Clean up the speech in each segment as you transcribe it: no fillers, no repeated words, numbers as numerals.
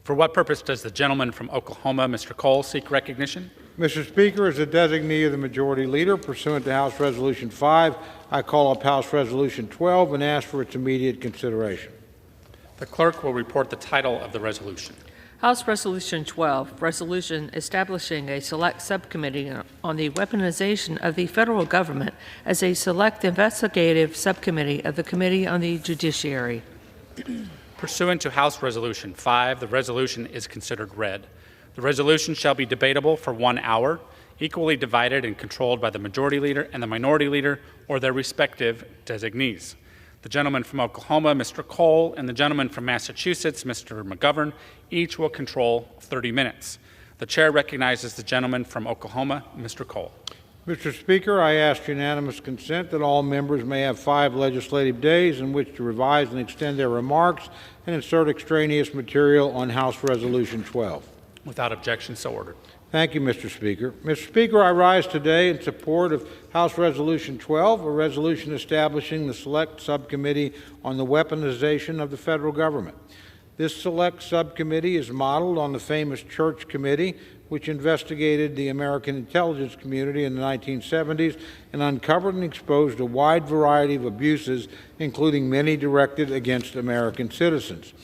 For what purpose does the gentleman from Oklahoma, Mr. Cole, seek recognition? Mr. Speaker, as a designee of the Majority Leader, pursuant to House Resolution 5, I call up House Resolution 12 and ask for its immediate consideration. The clerk will report the title of the resolution. House Resolution 12, Resolution establishing a Select Subcommittee on the Weaponization of the Federal Government as a Select Investigative Subcommittee of the Committee on the Judiciary. Pursuant to House Resolution 5, the resolution is considered read. The resolution shall be debatable for 1 hour, equally divided and controlled by the Majority Leader and the Minority Leader or their respective designees. The gentleman from Oklahoma, Mr. Cole, and the gentleman from Massachusetts, Mr. McGovern, each will control 30 minutes. The chair recognizes the gentleman from Oklahoma, Mr. Cole. Mr. Speaker, I ask unanimous consent that all members may have 5 legislative days in which to revise and extend their remarks and insert extraneous material on House Resolution 12. Without objection, so ordered. Thank you, Mr. Speaker. Mr. Speaker, I rise today in support of House Resolution 12, a resolution establishing the Select Subcommittee on the Weaponization of the Federal Government. This Select Subcommittee is modeled on the famous Church Committee, which investigated the American intelligence community in the 1970s and uncovered and exposed a wide variety of abuses, including many directed against American citizens.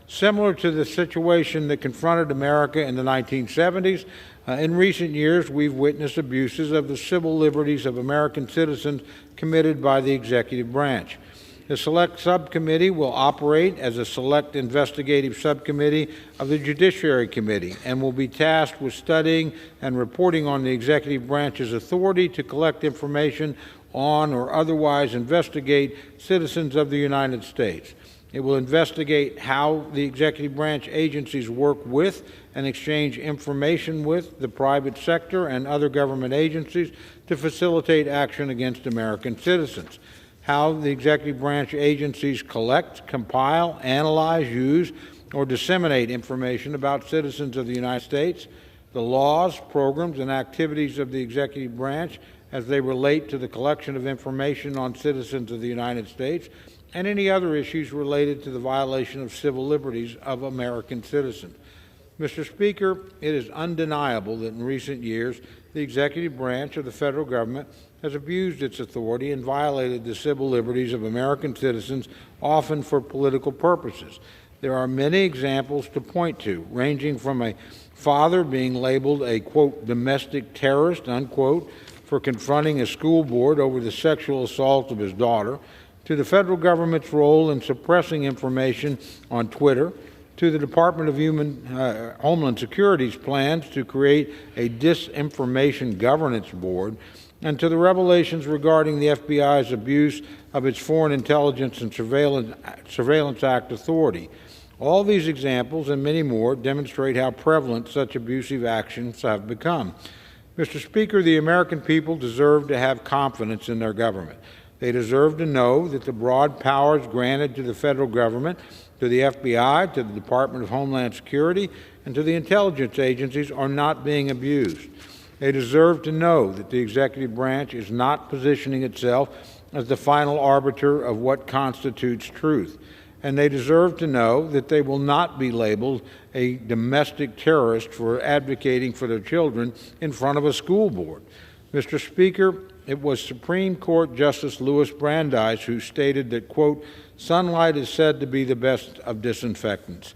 Similar to the situation that confronted America in the 1970s, in recent years we've witnessed abuses of the civil liberties of American citizens committed by the executive branch. The Select Subcommittee will operate as a select investigative subcommittee of the Judiciary Committee and will be tasked with studying and reporting on the executive branch's authority to collect information on or otherwise investigate citizens of the United States. It will investigate how the executive branch agencies work with and exchange information with the private sector and other government agencies to facilitate action against American citizens, how the executive branch agencies collect, compile, analyze, use, or disseminate information about citizens of the United States, the laws, programs, and activities of the executive branch as they relate to the collection of information on citizens of the United States, and any other issues related to the violation of civil liberties of American citizens. Mr. Speaker, it is undeniable that in recent years, the executive branch of the federal government has abused its authority and violated the civil liberties of American citizens, often for political purposes. There are many examples to point to, ranging from a father being labeled a, quote, domestic terrorist, unquote, for confronting a school board over the sexual assault of his daughter, to the federal government's role in suppressing information on Twitter, to the Department of Homeland Security's plans to create a disinformation governance board, and to the revelations regarding the FBI's abuse of its Foreign Intelligence and Surveillance Act authority. All these examples and many more demonstrate how prevalent such abusive actions have become. Mr. Speaker, the American people deserve to have confidence in their government. They deserve to know that the broad powers granted to the federal government, to the FBI, to the Department of Homeland Security, and to the intelligence agencies are not being abused. They deserve to know that the executive branch is not positioning itself as the final arbiter of what constitutes truth. And they deserve to know that they will not be labeled a domestic terrorist for advocating for their children in front of a school board. Mr. Speaker, it was Supreme Court Justice Louis Brandeis who stated that, quote, sunlight is said to be the best of disinfectants,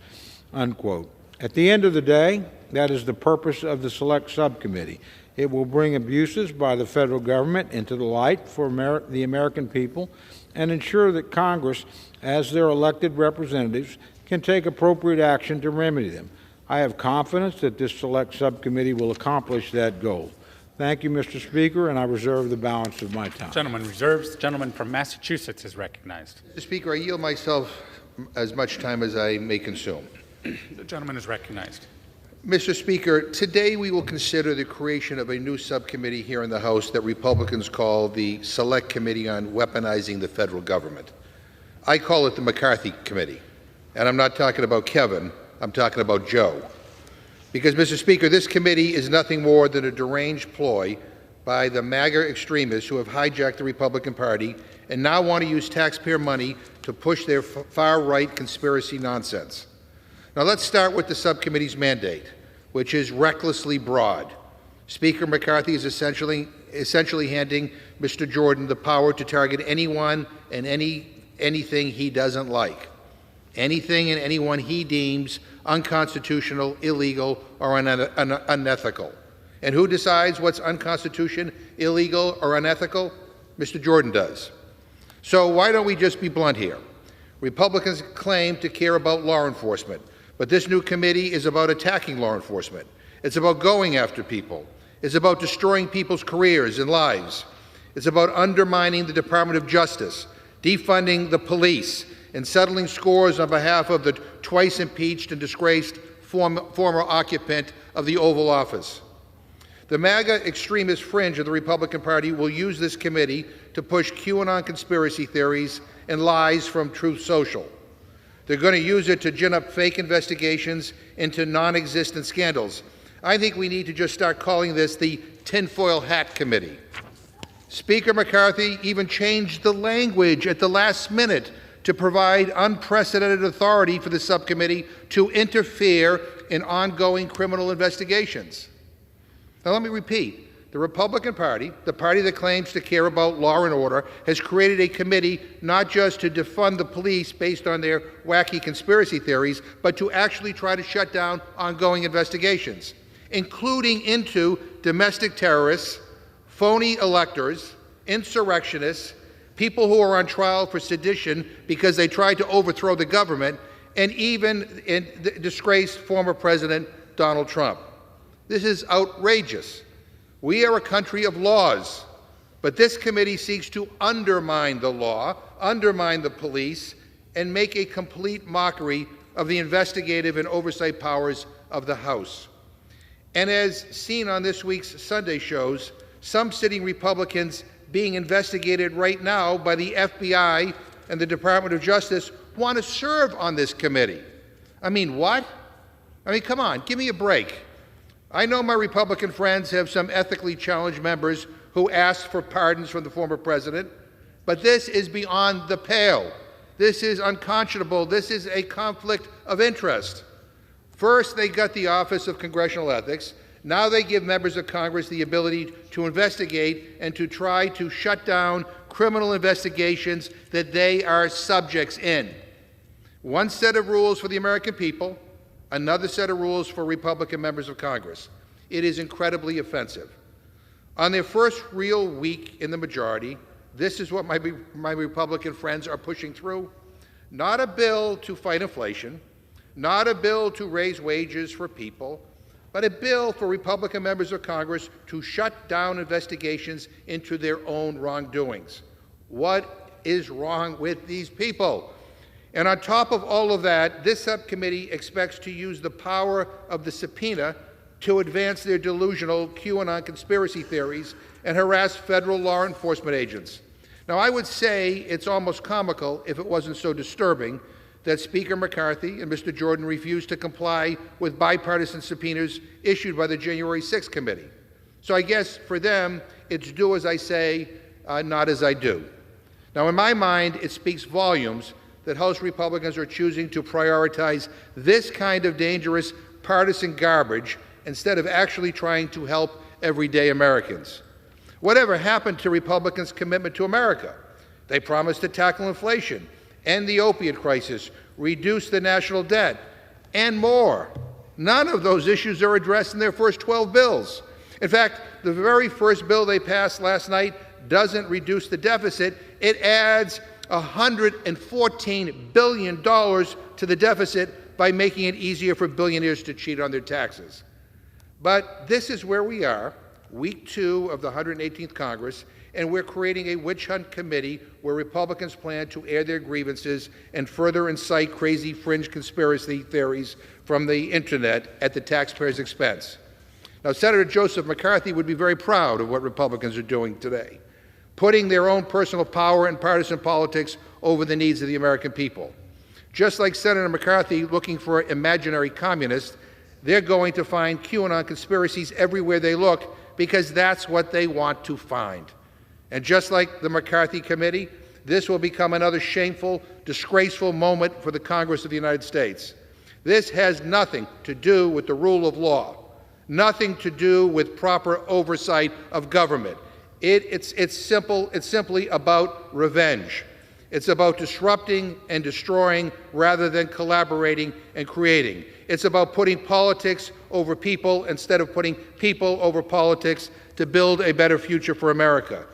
unquote. At the end of the day, that is the purpose of the Select Subcommittee. It will bring abuses by the federal government into the light for the American people and ensure that Congress, as their elected representatives, can take appropriate action to remedy them. I have confidence that this Select Subcommittee will accomplish that goal. Thank you, Mr. Speaker, and I reserve the balance of my time. Gentleman reserves. The gentleman from Massachusetts is recognized. Mr. Speaker, I yield myself as much time as I may consume. The gentleman is recognized. Mr. Speaker, today we will consider the creation of a new subcommittee here in the House that Republicans call the Select Committee on Weaponizing the Federal Government. I call it the McCarthy Committee. And I'm not talking about Kevin, I'm talking about Joe. Because, Mr. Speaker, this committee is nothing more than a deranged ploy by the MAGA extremists who have hijacked the Republican Party and now want to use taxpayer money to push their far-right conspiracy nonsense. Now let's start with the subcommittee's mandate, which is recklessly broad. Speaker McCarthy is essentially handing Mr. Jordan the power to target anyone and anything he doesn't like, anything and anyone he deems unconstitutional, illegal, or unethical. And who decides what's unconstitutional, illegal, or unethical? Mr. Jordan does. So why don't we just be blunt here? Republicans claim to care about law enforcement, but this new committee is about attacking law enforcement. It's about going after people. It's about destroying people's careers and lives. It's about undermining the Department of Justice, defunding the police, and settling scores on behalf of the twice impeached and disgraced former occupant of the Oval Office. The MAGA extremist fringe of the Republican Party will use this committee to push QAnon conspiracy theories and lies from Truth Social. They're going to use it to gin up fake investigations into non-existent scandals. I think we need to just start calling this the tinfoil hat committee. Speaker McCarthy even changed the language at the last minute to provide unprecedented authority for the subcommittee to interfere in ongoing criminal investigations. Now let me repeat, the Republican Party, the party that claims to care about law and order, has created a committee not just to defund the police based on their wacky conspiracy theories, but to actually try to shut down ongoing investigations, including into domestic terrorists, phony electors, insurrectionists, people who are on trial for sedition because they tried to overthrow the government, and even disgraced former President Donald Trump. This is outrageous. We are a country of laws, but this committee seeks to undermine the law, undermine the police, and make a complete mockery of the investigative and oversight powers of the House. And as seen on this week's Sunday shows, some sitting Republicans being investigated right now by the FBI and the Department of Justice want to serve on this committee. I mean, what? I mean, come on, give me a break. I know my Republican friends have some ethically challenged members who asked for pardons from the former president, but this is beyond the pale. This is unconscionable. This is a conflict of interest. First, they got the Office of Congressional Ethics. Now they give members of Congress the ability to investigate and to try to shut down criminal investigations that they are subjects in. One set of rules for the American people, another set of rules for Republican members of Congress. It is incredibly offensive. On their first real week in the majority, this is what my Republican friends are pushing through. Not a bill to fight inflation, not a bill to raise wages for people, but a bill for Republican members of Congress to shut down investigations into their own wrongdoings. What is wrong with these people? And on top of all of that, this subcommittee expects to use the power of the subpoena to advance their delusional QAnon conspiracy theories and harass federal law enforcement agents. Now, I would say it's almost comical, if it wasn't so disturbing, that Speaker McCarthy and Mr. Jordan refused to comply with bipartisan subpoenas issued by the January 6th committee. So I guess for them, it's do as I say, not as I do. Now, in my mind, it speaks volumes that House Republicans are choosing to prioritize this kind of dangerous partisan garbage instead of actually trying to help everyday Americans. Whatever happened to Republicans' commitment to America? They promised to tackle inflation, end the opiate crisis, reduce the national debt, and more. None of those issues are addressed in their first 12 bills. In fact, the very first bill they passed last night doesn't reduce the deficit. It adds $114 billion to the deficit by making it easier for billionaires to cheat on their taxes. But this is where we are, week 2 of the 118th Congress, and we're creating a witch hunt committee where Republicans plan to air their grievances and further incite crazy fringe conspiracy theories from the internet at the taxpayers' expense. Now, Senator Joseph McCarthy would be very proud of what Republicans are doing today, putting their own personal power and partisan politics over the needs of the American people. Just like Senator McCarthy looking for imaginary communists, they're going to find QAnon conspiracies everywhere they look because that's what they want to find. And just like the McCarthy Committee, this will become another shameful, disgraceful moment for the Congress of the United States. This has nothing to do with the rule of law, nothing to do with proper oversight of government. It's simply about revenge. It's about disrupting and destroying rather than collaborating and creating. It's about putting politics over people instead of putting people over politics to build a better future for America.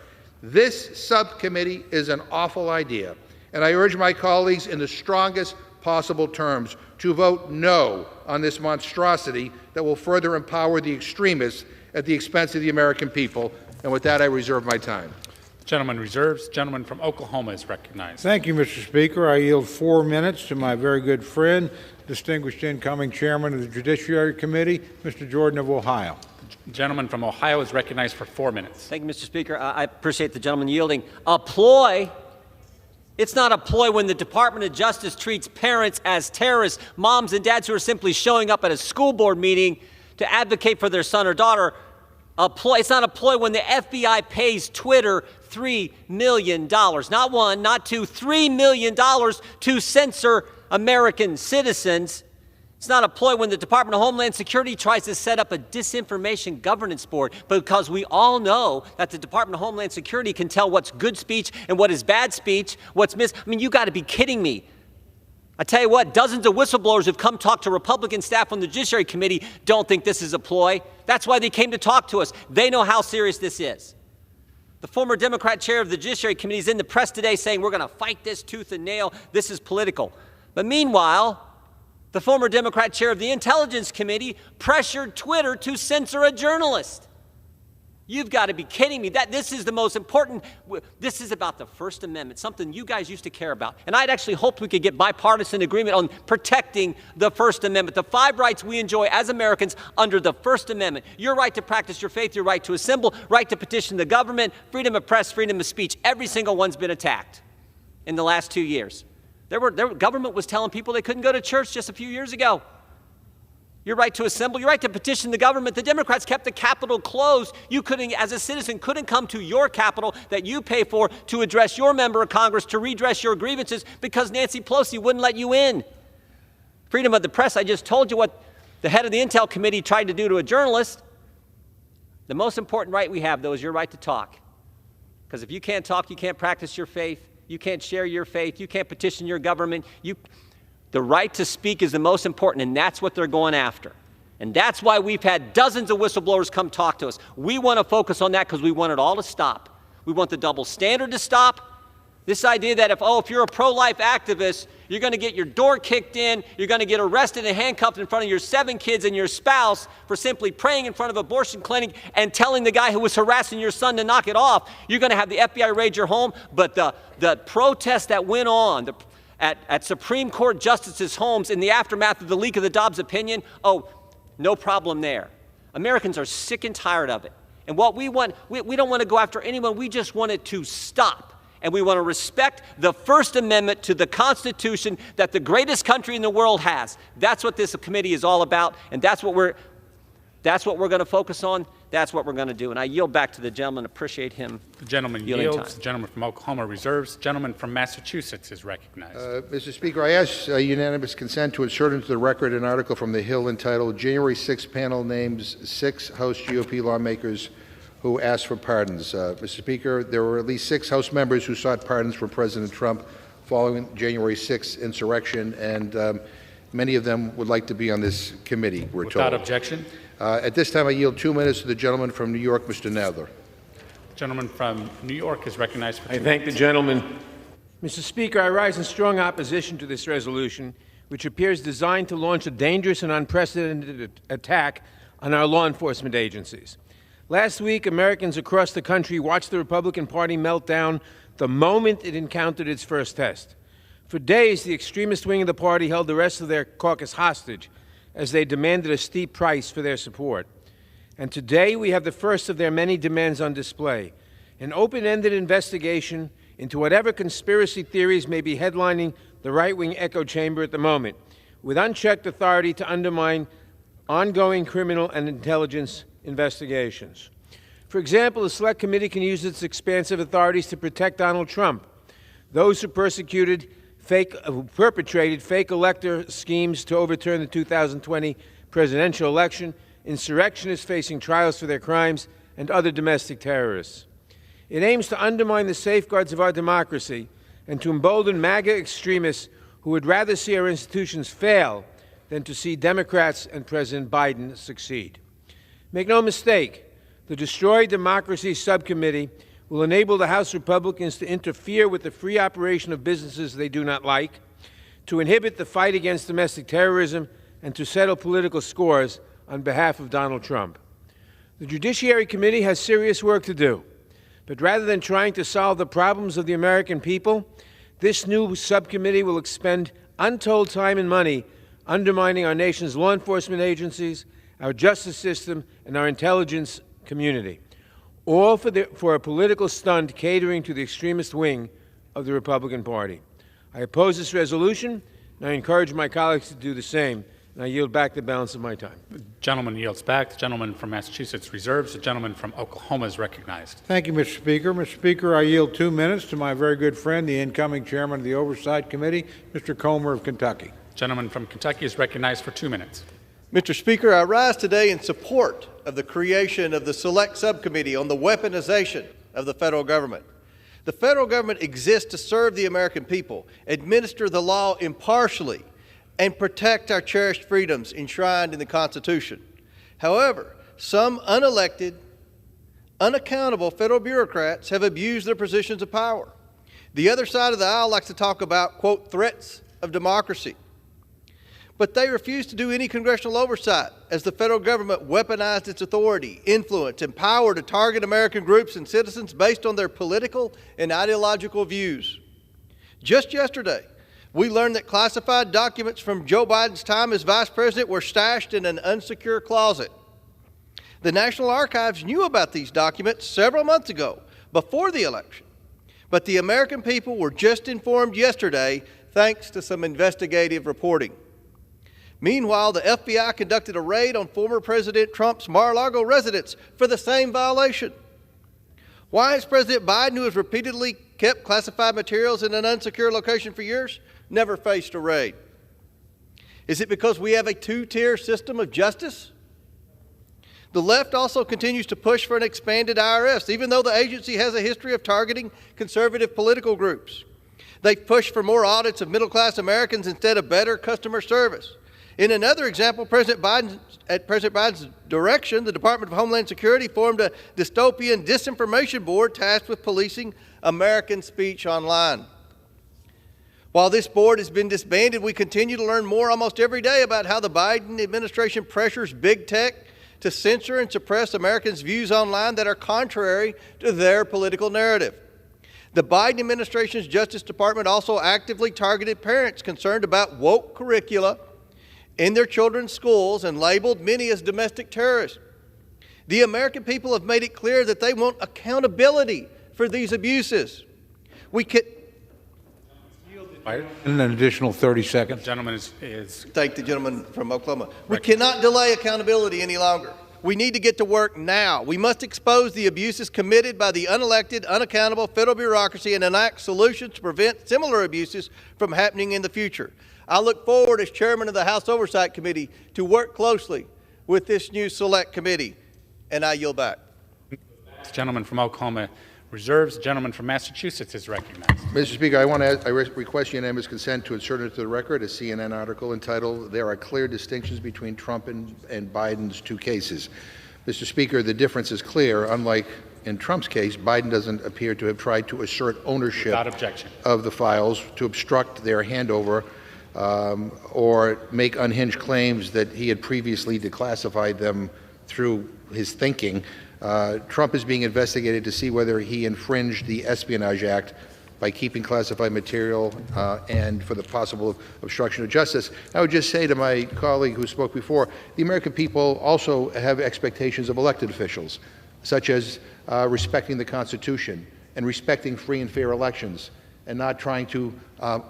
This subcommittee is an awful idea, and I urge my colleagues in the strongest possible terms to vote no on this monstrosity that will further empower the extremists at the expense of the American people. And with that, I reserve my time. Gentleman reserves. Gentleman from Oklahoma is recognized. Thank you, Mr. Speaker. I yield 4 minutes to my very good friend, distinguished incoming chairman of the Judiciary Committee, Mr. Jordan of Ohio. The gentleman from Ohio is recognized for 4 minutes. Thank you, Mr. Speaker. I appreciate the gentleman yielding. A ploy? It's not a ploy when the Department of Justice treats parents as terrorists, moms and dads who are simply showing up at a school board meeting to advocate for their son or daughter. It's not a ploy when the FBI pays Twitter $3 million, not one, not two, $3 million to censor American citizens. It's not a ploy when the Department of Homeland Security tries to set up a disinformation governance board, because we all know that the Department of Homeland Security can tell what's good speech and what is bad speech, I mean, you got to be kidding me. I tell you what, dozens of whistleblowers who've come talk to Republican staff on the Judiciary Committee don't think this is a ploy. That's why they came to talk to us. They know how serious this is. The former Democrat chair of the Judiciary Committee is in the press today saying we're going to fight this tooth and nail. This is political. But meanwhile, the former Democrat chair of the Intelligence Committee pressured Twitter to censor a journalist. You've got to be kidding me. This is the most important. This is about the First Amendment, something you guys used to care about. And I'd actually hoped we could get bipartisan agreement on protecting the First Amendment, the 5 rights we enjoy as Americans under the First Amendment. Your right to practice your faith, your right to assemble, right to petition the government, freedom of press, freedom of speech. Every single one's been attacked in the last 2 years. Government was telling people they couldn't go to church just a few years ago. Your right to assemble, your right to petition the government. The Democrats kept the Capitol closed. You couldn't, as a citizen, couldn't come to your Capitol that you pay for to address your member of Congress, to redress your grievances, because Nancy Pelosi wouldn't let you in. Freedom of the press, I just told you what the head of the Intel Committee tried to do to a journalist. The most important right we have, though, is your right to talk. Because if you can't talk, you can't practice your faith, you can't share your faith, you can't petition your government. The right to speak is the most important, and that's what they're going after. And that's why we've had dozens of whistleblowers come talk to us. We want to focus on that because we want it all to stop. We want the double standard to stop. This idea that if you're a pro-life activist, you're going to get your door kicked in, you're going to get arrested and handcuffed in front of your 7 kids and your spouse for simply praying in front of an abortion clinic and telling the guy who was harassing your son to knock it off. You're going to have the FBI raid your home. But the protest that went on, at Supreme Court justices' homes in the aftermath of the leak of the Dobbs opinion, no problem there. Americans are sick and tired of it. And what we want, we don't want to go after anyone. We just want it to stop. And we want to respect the First Amendment to the Constitution that the greatest country in the world has. That's what this committee is all about, and that's what we're going to focus on. That's what we're going to do. And I yield back to the gentleman. Appreciate him. The gentleman yields. The gentleman from Oklahoma reserves. The gentleman from Massachusetts is recognized. Mr. Speaker, I ask unanimous consent to insert into the record an article from the Hill entitled January 6 panel names 6 House GOP lawmakers who asked for pardons. Mr. Speaker, there were at least 6 House members who sought pardons from President Trump following January 6 insurrection, and many of them would like to be on this committee, we're told. Without objection. At this time, I yield 2 minutes to the gentleman from New York, Mr. Nadler. The gentleman from New York is recognized for 2 minutes. I thank the gentleman. Mr. Speaker, I rise in strong opposition to this resolution, which appears designed to launch a dangerous and unprecedented attack on our law enforcement agencies. Last week, Americans across the country watched the Republican Party melt down the moment it encountered its first test. For days, the extremist wing of the party held the rest of their caucus hostage as they demanded a steep price for their support. And today, we have the first of their many demands on display, an open-ended investigation into whatever conspiracy theories may be headlining the right-wing echo chamber at the moment, with unchecked authority to undermine ongoing criminal and intelligence investigations. For example, the Select Committee can use its expansive authorities to protect Donald Trump, those who persecuted who perpetrated fake elector schemes to overturn the 2020 presidential election, insurrectionists facing trials for their crimes, and other domestic terrorists. It aims to undermine the safeguards of our democracy and to embolden MAGA extremists who would rather see our institutions fail than to see Democrats and President Biden succeed. Make no mistake, the Destroy Democracy Subcommittee will enable the House Republicans to interfere with the free operation of businesses they do not like, to inhibit the fight against domestic terrorism, and to settle political scores on behalf of Donald Trump. The Judiciary Committee has serious work to do, but rather than trying to solve the problems of the American people, this new subcommittee will expend untold time and money undermining our nation's law enforcement agencies, our justice system, and our intelligence community, all for a political stunt catering to the extremist wing of the Republican Party. I oppose this resolution, and I encourage my colleagues to do the same, and I yield back the balance of my time. The gentleman yields back. The gentleman from Massachusetts reserves. The gentleman from Oklahoma is recognized. Thank you, Mr. Speaker. Mr. Speaker, I yield 2 minutes to my very good friend, the incoming chairman of the Oversight Committee, Mr. Comer of Kentucky. The gentleman from Kentucky is recognized for 2 minutes. Mr. Speaker, I rise today in support of the creation of the Select Subcommittee on the Weaponization of the federal government. The federal government exists to serve the American people, administer the law impartially, and protect our cherished freedoms enshrined in the Constitution. However, some unelected, unaccountable federal bureaucrats have abused their positions of power. The other side of the aisle likes to talk about, quote, threats of democracy. But they refuse to do any congressional oversight as the federal government weaponized its authority, influence, and power to target American groups and citizens based on their political and ideological views. Just yesterday, we learned that classified documents from Joe Biden's time as vice president were stashed in an unsecure closet. The National Archives knew about these documents several months ago, before the election, but the American people were just informed yesterday thanks to some investigative reporting. Meanwhile, the FBI conducted a raid on former President Trump's Mar-a-Lago residence for the same violation. Why has President Biden, who has repeatedly kept classified materials in an unsecure location for years, never faced a raid? Is it because we have a two-tier system of justice? The left also continues to push for an expanded IRS, even though the agency has a history of targeting conservative political groups. They push for more audits of middle-class Americans instead of better customer service. In another example, at President Biden's direction, the Department of Homeland Security formed a dystopian disinformation board tasked with policing American speech online. While this board has been disbanded, we continue to learn more almost every day about how the Biden administration pressures big tech to censor and suppress Americans' views online that are contrary to their political narrative. The Biden administration's Justice Department also actively targeted parents concerned about woke curricula in their children's schools and labeled many as domestic terrorists. The American people have made it clear that they want accountability for these abuses. We can In an additional 30 seconds. The gentleman is thank the gentleman from Oklahoma. We cannot delay accountability any longer. We need to get to work now. We must expose the abuses committed by the unelected, unaccountable federal bureaucracy and enact solutions to prevent similar abuses from happening in the future. I look forward as chairman of the House Oversight Committee to work closely with this new select committee, and I yield back. the gentleman from Oklahoma reserves. The gentleman from Massachusetts is recognized. Mr. Speaker, I request unanimous consent to insert into the record a CNN article entitled, "There are clear distinctions between Trump and Biden's two cases." Mr. Speaker, the difference is clear. Unlike in Trump's case, Biden doesn't appear to have tried to assert ownership Without objection. of the files, to obstruct their handover, or make unhinged claims that he had previously declassified them through his thinking. Trump is being investigated to see whether he infringed the Espionage Act by keeping classified material and for the possible obstruction of justice. I would just say to my colleague who spoke before, the American people also have expectations of elected officials, such as respecting the Constitution and respecting free and fair elections, and not trying to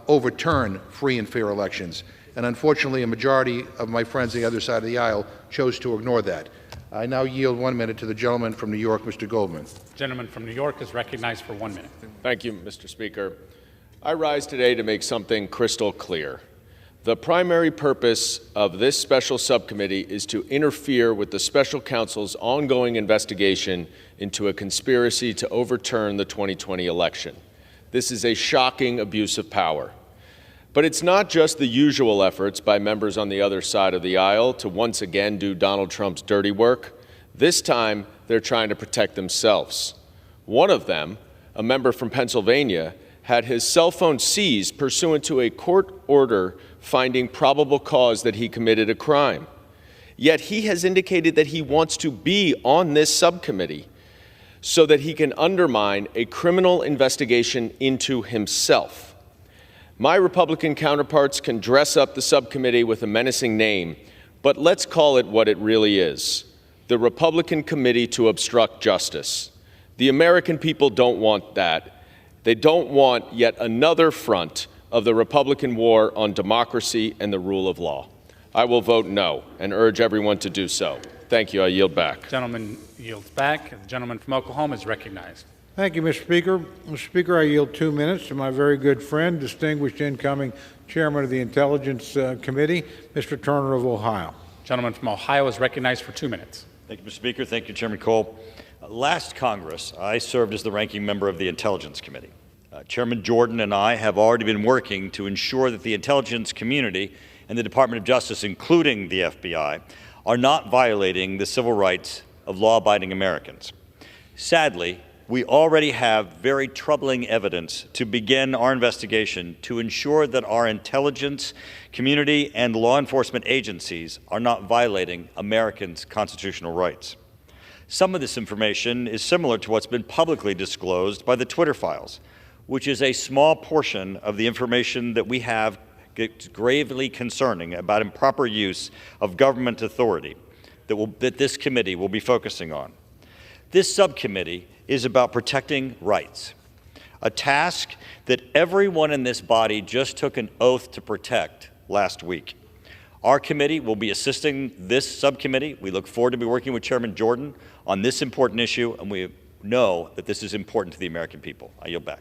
overturn free and fair elections. And unfortunately, a majority of my friends on the other side of the aisle chose to ignore that. I now yield 1 minute to the gentleman from New York, Mr. Goldman. The gentleman from New York is recognized for 1 minute. Thank you, Mr. Speaker. I rise today to make something crystal clear. The primary purpose of this special subcommittee is to interfere with the special counsel's ongoing investigation into a conspiracy to overturn the 2020 election. This is a shocking abuse of power. But it's not just the usual efforts by members on the other side of the aisle to once again do Donald Trump's dirty work. This time, they're trying to protect themselves. One of them, a member from Pennsylvania, had his cell phone seized pursuant to a court order finding probable cause that he committed a crime. Yet he has indicated that he wants to be on this subcommittee so that he can undermine a criminal investigation into himself. My Republican counterparts can dress up the subcommittee with a menacing name, but let's call it what it really is: the Republican Committee to Obstruct Justice. The American people don't want that. They don't want yet another front of the Republican war on democracy and the rule of law. I will vote no and urge everyone to do so. Thank you. I yield back. Gentleman yields back. The gentleman from Oklahoma is recognized. Thank you, Mr. Speaker. Mr. Speaker, I yield 2 minutes to my very good friend, distinguished incoming Chairman of the Intelligence Committee, Mr. Turner of Ohio. Gentleman from Ohio is recognized for 2 minutes. Thank you, Mr. Speaker. Thank you, Chairman Cole. Last Congress, I served as the ranking member of the Intelligence Committee. Chairman Jordan and I have already been working to ensure that the intelligence community and the Department of Justice, including the FBI, are not violating the civil rights of law-abiding Americans. Sadly, we already have very troubling evidence to begin our investigation to ensure that our intelligence community and law enforcement agencies are not violating Americans' constitutional rights. Some of this information is similar to what's been publicly disclosed by the Twitter files, which is a small portion of the information that we have gravely concerning about improper use of government authority that this committee will be focusing on. This subcommittee is about protecting rights, a task that everyone in this body just took an oath to protect last week. Our committee will be assisting this subcommittee. We look forward to be working with Chairman Jordan on this important issue, and we know that this is important to the American people. I yield back.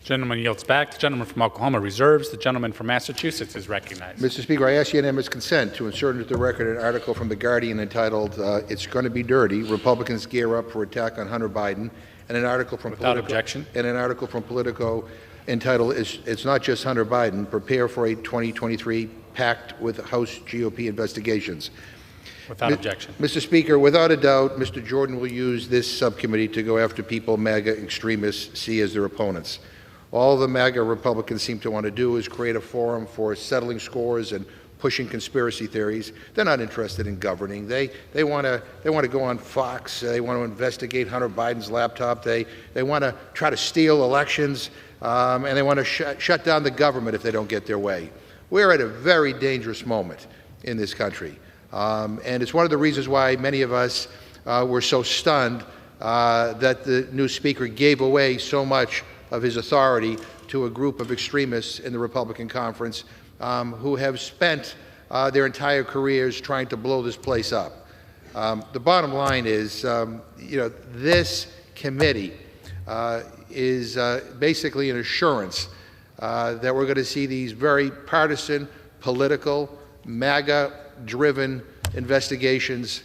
Gentleman yields back. The gentleman from Oklahoma reserves. The gentleman from Massachusetts is recognized. Mr. Speaker, I ask unanimous consent to insert into the record an article from The Guardian entitled, "It's Going to Be Dirty, Republicans Gear Up for Attack on Hunter Biden," and an article from Without Politico, objection. and an article from Politico entitled, It's Not Just Hunter Biden, Prepare for a 2023 Pact with House GOP Investigations." Without objection. Mr. Speaker, without a doubt, Mr. Jordan will use this subcommittee to go after people MAGA extremists see as their opponents. All the MAGA Republicans seem to want to do is create a forum for settling scores and pushing conspiracy theories. They're not interested in governing. They want to go on Fox. They want to investigate Hunter Biden's laptop. They want to try to steal elections, and they want to shut down the government if they don't get their way. We're at a very dangerous moment in this country, and it's one of the reasons why many of us were so stunned that the new Speaker gave away so much of his authority to a group of extremists in the Republican conference who have spent their entire careers trying to blow this place up. The bottom line is, this committee is basically an assurance that we're going to see these very partisan, political, MAGA-driven investigations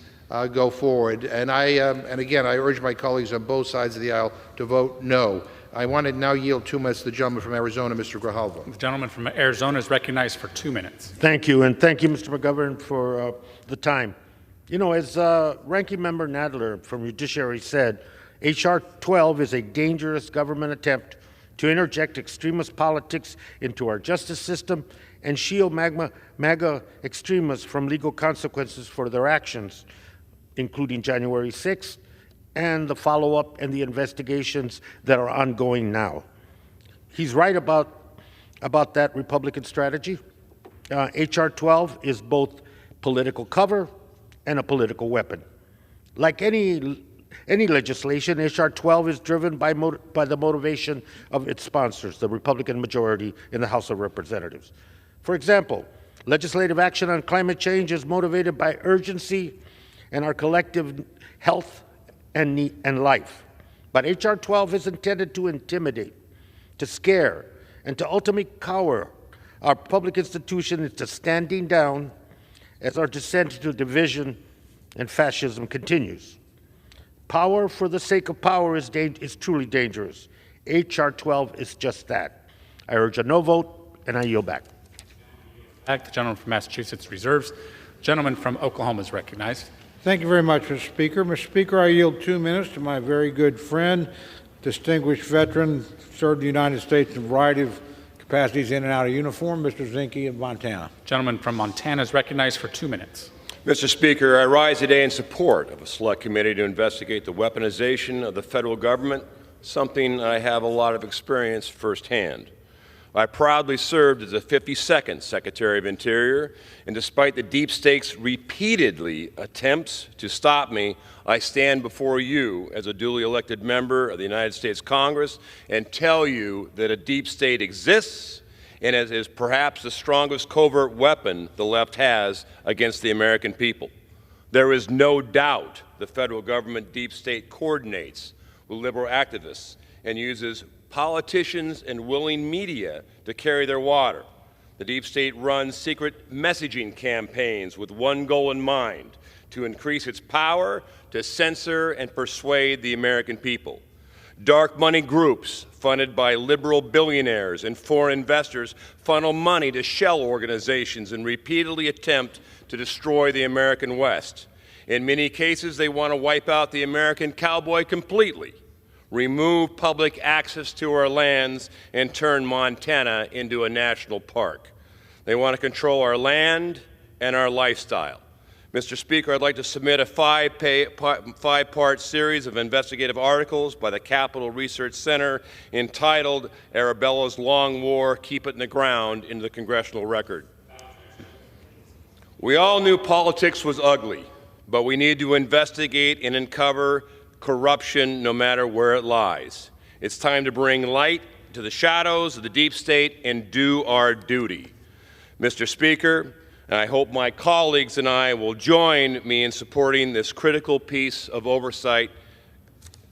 go forward. And again, I urge my colleagues on both sides of the aisle to vote no. I want to now yield 2 minutes to the gentleman from Arizona, Mr. Grijalva. The gentleman from Arizona is recognized for 2 minutes. Thank you, and thank you, Mr. McGovern, for the time. You know, as Ranking Member Nadler from Judiciary said, H.R. 12 is a dangerous government attempt to interject extremist politics into our justice system and shield MAGA extremists from legal consequences for their actions, including January 6th, and the follow-up and the investigations that are ongoing now. He's right about that Republican strategy. H.R. 12 is both political cover and a political weapon. Like any legislation, H.R. 12 is driven by the motivation of its sponsors, the Republican majority in the House of Representatives. For example, legislative action on climate change is motivated by urgency and our collective health and life. But H.R. 12 is intended to intimidate, to scare, and to ultimately cower our public institution into standing down as our descent into division and fascism continues. Power for the sake of power is truly dangerous. H.R. 12 is just that. I urge a no vote, and I yield back. The gentleman from Massachusetts reserves. The gentleman from Oklahoma is recognized. Thank you very much, Mr. Speaker. Mr. Speaker, I yield 2 minutes to my very good friend, distinguished veteran, served the United States in a variety of capacities in and out of uniform, Mr. Zinke of Montana. Gentleman from Montana is recognized for 2 minutes. Mr. Speaker, I rise today in support of a select committee to investigate the weaponization of the federal government, something I have a lot of experience firsthand. I proudly served as the 52nd Secretary of Interior, and despite the deep state's repeatedly attempts to stop me, I stand before you as a duly elected member of the United States Congress and tell you that a deep state exists and is perhaps the strongest covert weapon the left has against the American people. There is no doubt the federal government deep state coordinates with liberal activists and uses politicians and willing media to carry their water. The deep state runs secret messaging campaigns with one goal in mind: to increase its power to censor and persuade the American people. Dark money groups funded by liberal billionaires and foreign investors funnel money to shell organizations and repeatedly attempt to destroy the American West. In many cases, they want to wipe out the American cowboy completely, remove public access to our lands, and turn Montana into a national park. They want to control our land and our lifestyle. Mr. Speaker, I'd like to submit a five-part series of investigative articles by the Capitol Research Center entitled Arabella's Long War, Keep It in the Ground, into the congressional record. We all knew politics was ugly, but we need to investigate and uncover corruption no matter where it lies. It's time to bring light to the shadows of the deep state and do our duty. Mr. Speaker, I hope my colleagues and I will join me in supporting this critical piece of oversight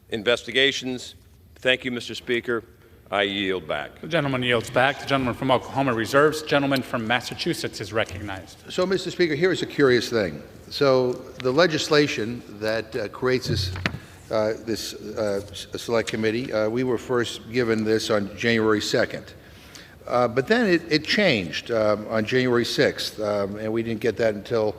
investigations. Thank you, Mr. Speaker. I yield back. The gentleman yields back. The gentleman from Oklahoma reserves. The gentleman from Massachusetts is recognized. So, Mr. Speaker, here is a curious thing. So the legislation that creates this select committee, we were first given this on January 2nd. But then it changed on January 6th, and we didn't get that until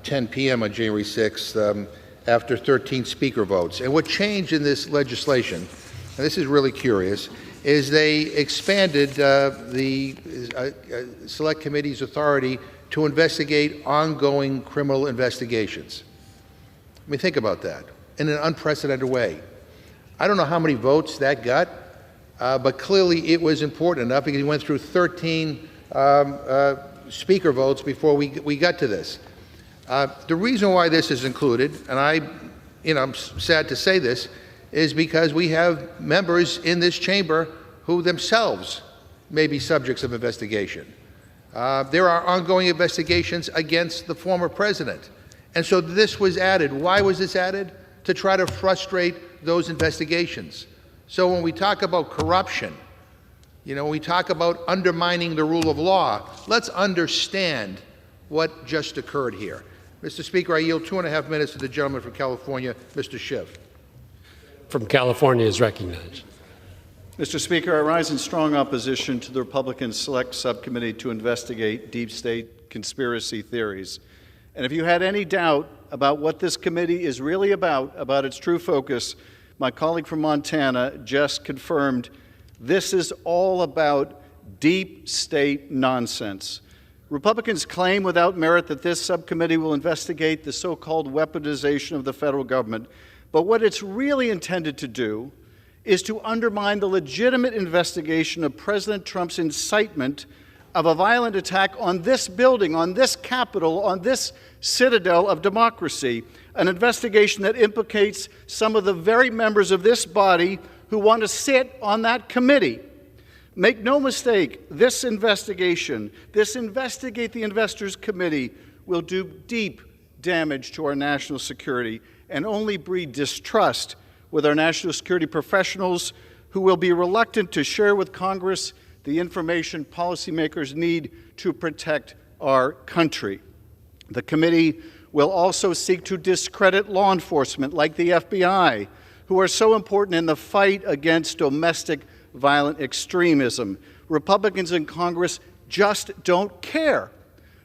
10 p.m. on January 6th after 13 speaker votes. And what changed in this legislation, and this is really curious, is they expanded the Select Committee's authority to investigate ongoing criminal investigations. I mean, think about that in an unprecedented way. I don't know how many votes that got, but clearly it was important enough because he went through 13 speaker votes before we got to this. The reason why this is included, and I'm sad to say this, is because we have members in this chamber who themselves may be subjects of investigation. There are ongoing investigations against the former president. And so this was added. Why was this added? To try to frustrate those investigations. So when we talk about corruption, when we talk about undermining the rule of law, let's understand what just occurred here. Mr. Speaker, I yield 2.5 minutes to the gentleman from California, Mr. Schiff. From California is recognized. Mr. Speaker, I rise in strong opposition to the Republican Select Subcommittee to investigate deep state conspiracy theories. And if you had any doubt about what this committee is really about its true focus, my colleague from Montana just confirmed this is all about deep state nonsense. Republicans claim without merit that this subcommittee will investigate the so-called weaponization of the federal government. But what it's really intended to do is to undermine the legitimate investigation of President Trump's incitement of a violent attack on this building, on this Capitol, on this citadel of democracy, an investigation that implicates some of the very members of this body who want to sit on that committee. Make no mistake, this investigation, this Investigate the Investors Committee, will do deep damage to our national security and only breed distrust with our national security professionals who will be reluctant to share with Congress the information policymakers need to protect our country. The committee will also seek to discredit law enforcement like the FBI, who are so important in the fight against domestic violent extremism. Republicans in Congress just don't care.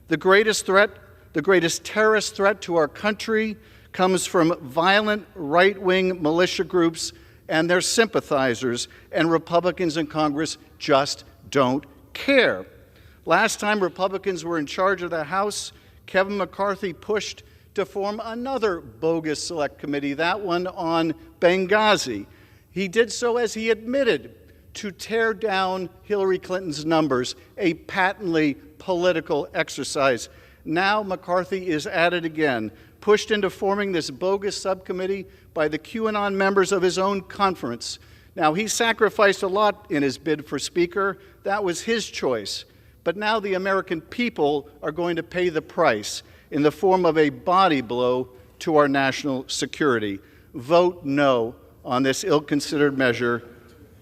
The greatest terrorist threat to our country comes from violent right-wing militia groups and their sympathizers, and Republicans in Congress just don't care. Last time Republicans were in charge of the House, Kevin McCarthy pushed to form another bogus select committee, that one on Benghazi. He did so, as he admitted, to tear down Hillary Clinton's numbers, a patently political exercise. Now McCarthy is at it again, pushed into forming this bogus subcommittee by the QAnon members of his own conference. Now, he sacrificed a lot in his bid for Speaker. That was his choice. But now the American people are going to pay the price in the form of a body blow to our national security. Vote no on this ill-considered measure.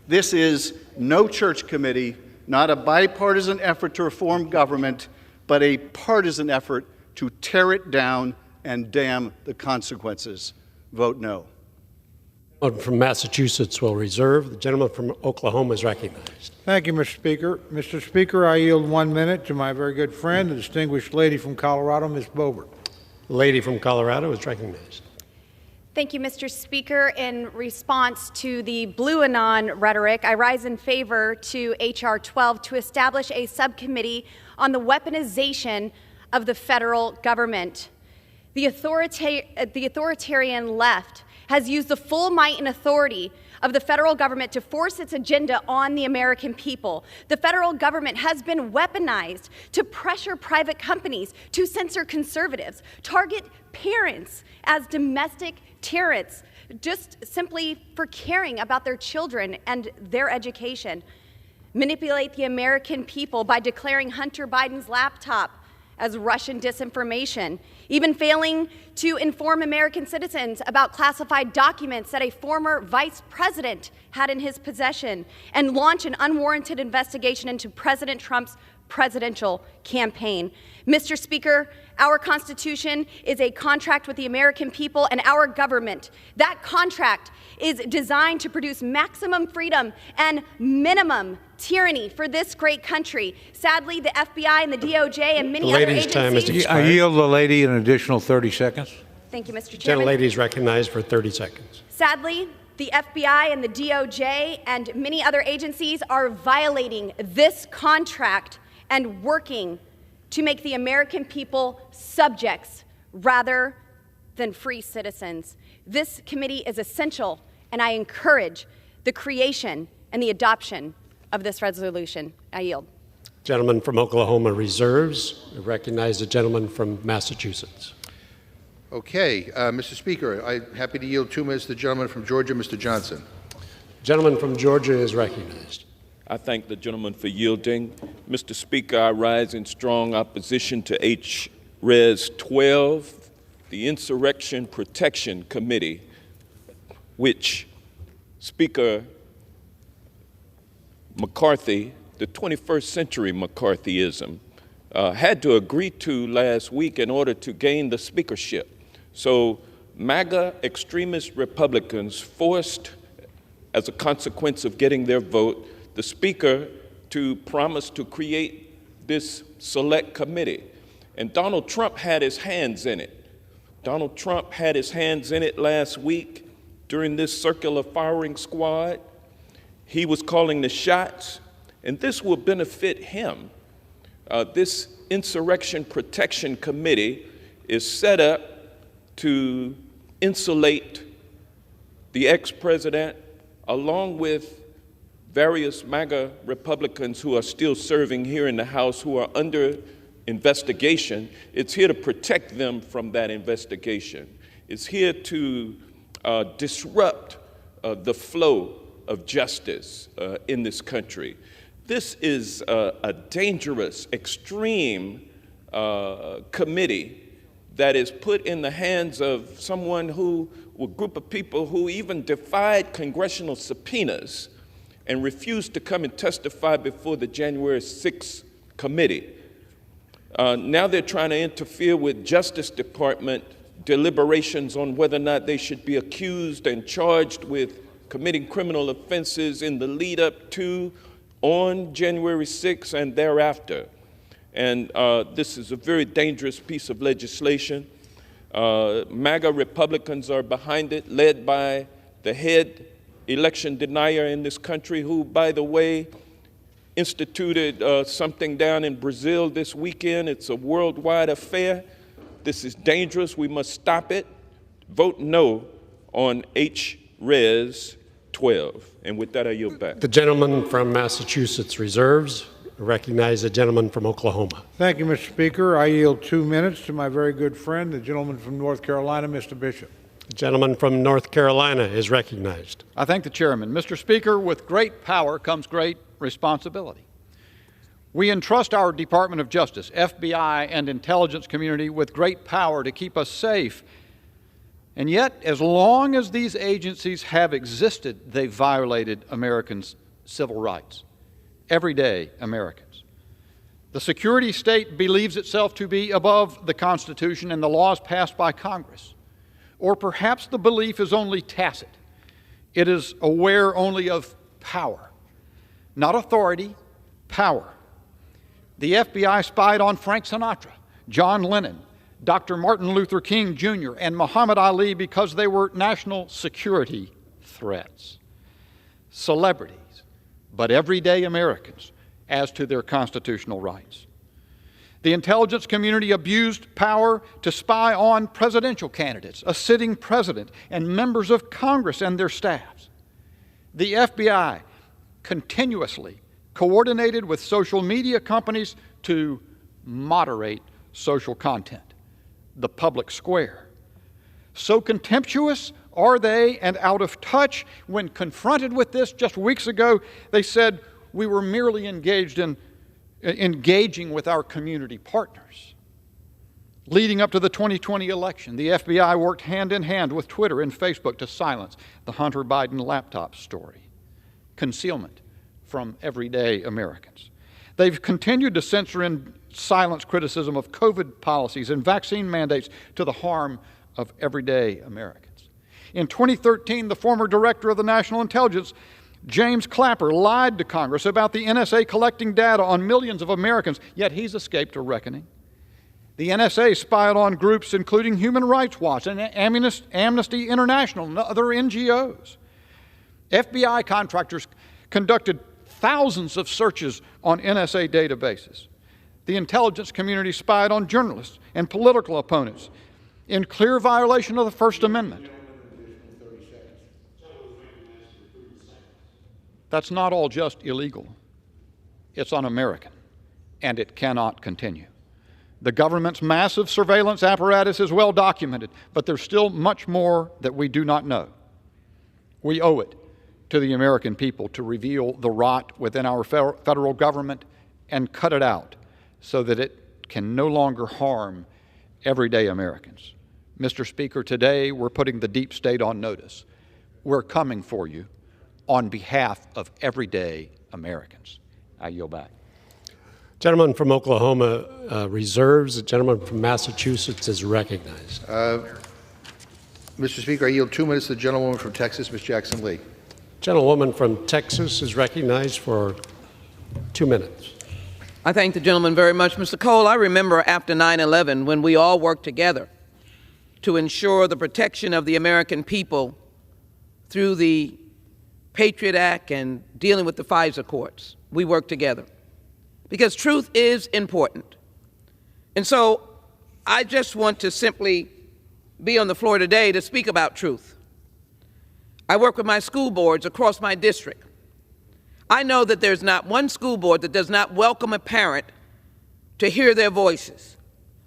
This is no church committee, not a bipartisan effort to reform government, but a partisan effort to tear it down and damn the consequences. Vote no. The gentleman from Massachusetts will reserve. The gentleman from Oklahoma is recognized. Thank you, Mr. Speaker. Mr. Speaker, I yield 1 minute to my very good friend, the distinguished lady from Colorado, Ms. Boebert. The lady from Colorado is recognized. Thank you, Mr. Speaker. In response to the Blue Anon rhetoric, I rise in favor to H.R. 12 to establish a subcommittee on the weaponization of the federal government. The authoritarian left has used the full might and authority of the federal government to force its agenda on the American people. The federal government has been weaponized to pressure private companies to censor conservatives, target parents as domestic tyrants, just simply for caring about their children and their education, manipulate the American people by declaring Hunter Biden's laptop as Russian disinformation, even failing to inform American citizens about classified documents that a former vice president had in his possession, and launch an unwarranted investigation into President Trump's presidential campaign. Mr. Speaker, our Constitution is a contract with the American people and our government. That contract is designed to produce maximum freedom and minimum tyranny for this great country. Sadly, the FBI and the DOJ and many other agencies... I yield the lady an additional 30 seconds. Thank you, Mr. Chairman. The gentlelady is recognized for 30 seconds. Sadly, the FBI and the DOJ and many other agencies are violating this contract and working to make the American people subjects rather than free citizens. This committee is essential, and I encourage the creation and the adoption of this resolution. I yield. Gentleman from Oklahoma reserves. I recognize the gentleman from Massachusetts. Okay, Mr. Speaker, I'm happy to yield 2 minutes to the gentleman from Georgia, Mr. Johnson. Gentleman from Georgia is recognized. I thank the gentleman for yielding. Mr. Speaker, I rise in strong opposition to H.Res. 12, the Insurrection Protection Committee, which Speaker McCarthy, the 21st century McCarthyism, had to agree to last week in order to gain the speakership. So MAGA extremist Republicans forced, as a consequence of getting their vote, the Speaker to promise to create this select committee. And Donald Trump had his hands in it. Donald Trump had his hands in it last week during this circular firing squad. He was calling the shots, and this will benefit him. This Insurrection Protection Committee is set up to insulate the ex-president along with various MAGA Republicans who are still serving here in the House who are under investigation. It's here to protect them from that investigation. It's here to disrupt the flow of justice in this country. This is a dangerous, extreme committee that is put in the hands of someone who, a group of people who even defied congressional subpoenas and refused to come and testify before the January 6th committee. Now they're trying to interfere with Justice Department deliberations on whether or not they should be accused and charged with committing criminal offenses in the lead up to, on January 6th and thereafter. And this is a very dangerous piece of legislation. MAGA Republicans are behind it, led by the head election denier in this country, who, by the way, instituted something down in Brazil this weekend. It's a worldwide affair. This is dangerous. We must stop it. Vote no on H-Res 12. And with that, I yield back. The gentleman from Massachusetts reserves. Recognize the gentleman from Oklahoma. Thank you, Mr. Speaker. I yield 2 minutes to my very good friend, the gentleman from North Carolina, Mr. Bishop. The gentleman from North Carolina is recognized. I thank the chairman. Mr. Speaker, with great power comes great responsibility. We entrust our Department of Justice, FBI, and intelligence community with great power to keep us safe. And yet, as long as these agencies have existed, they've violated Americans' civil rights. Everyday Americans. The security state believes itself to be above the Constitution and the laws passed by Congress. Or perhaps the belief is only tacit. It is aware only of power. Not authority, power. The FBI spied on Frank Sinatra, John Lennon, Dr. Martin Luther King Jr., and Muhammad Ali because they were national security threats. Celebrities, but everyday Americans as to their constitutional rights. The intelligence community abused power to spy on presidential candidates, a sitting president, and members of Congress and their staffs. The FBI continuously coordinated with social media companies to moderate social content, the public square. So contemptuous are they and out of touch. When confronted with this just weeks ago, they said we were merely engaging with our community partners. Leading up to the 2020 election, the FBI worked hand in hand with Twitter and Facebook to silence the Hunter Biden laptop story. Concealment from everyday Americans. They've continued to censor and silence criticism of COVID policies and vaccine mandates to the harm of everyday Americans. In 2013, the former director of the National Intelligence, James Clapper, lied to Congress about the NSA collecting data on millions of Americans, yet he's escaped a reckoning. The NSA spied on groups including Human Rights Watch and Amnesty International and other NGOs. FBI contractors conducted thousands of searches on NSA databases. The intelligence community spied on journalists and political opponents in clear violation of the First Amendment. That's not all just illegal. It's un-American, and it cannot continue. The government's massive surveillance apparatus is well documented, but there's still much more that we do not know. We owe it to the American people to reveal the rot within our federal government and cut it out so that it can no longer harm everyday Americans. Mr. Speaker, today we're putting the deep state on notice. We're coming for you on behalf of everyday Americans. I yield back. Gentleman from Oklahoma reserves. The gentleman from Massachusetts is recognized. Mr. Speaker, I yield 2 minutes to the gentlewoman from Texas, Ms. Jackson Lee. Gentlewoman from Texas is recognized for 2 minutes. I thank the gentleman very much. Mr. Cole, I remember after 9/11 when we all worked together to ensure the protection of the American people through the Patriot Act and dealing with the FISA courts. We worked together because truth is important. And so I just want to simply be on the floor today to speak about truth. I work with my school boards across my district. I know that there's not one school board that does not welcome a parent to hear their voices,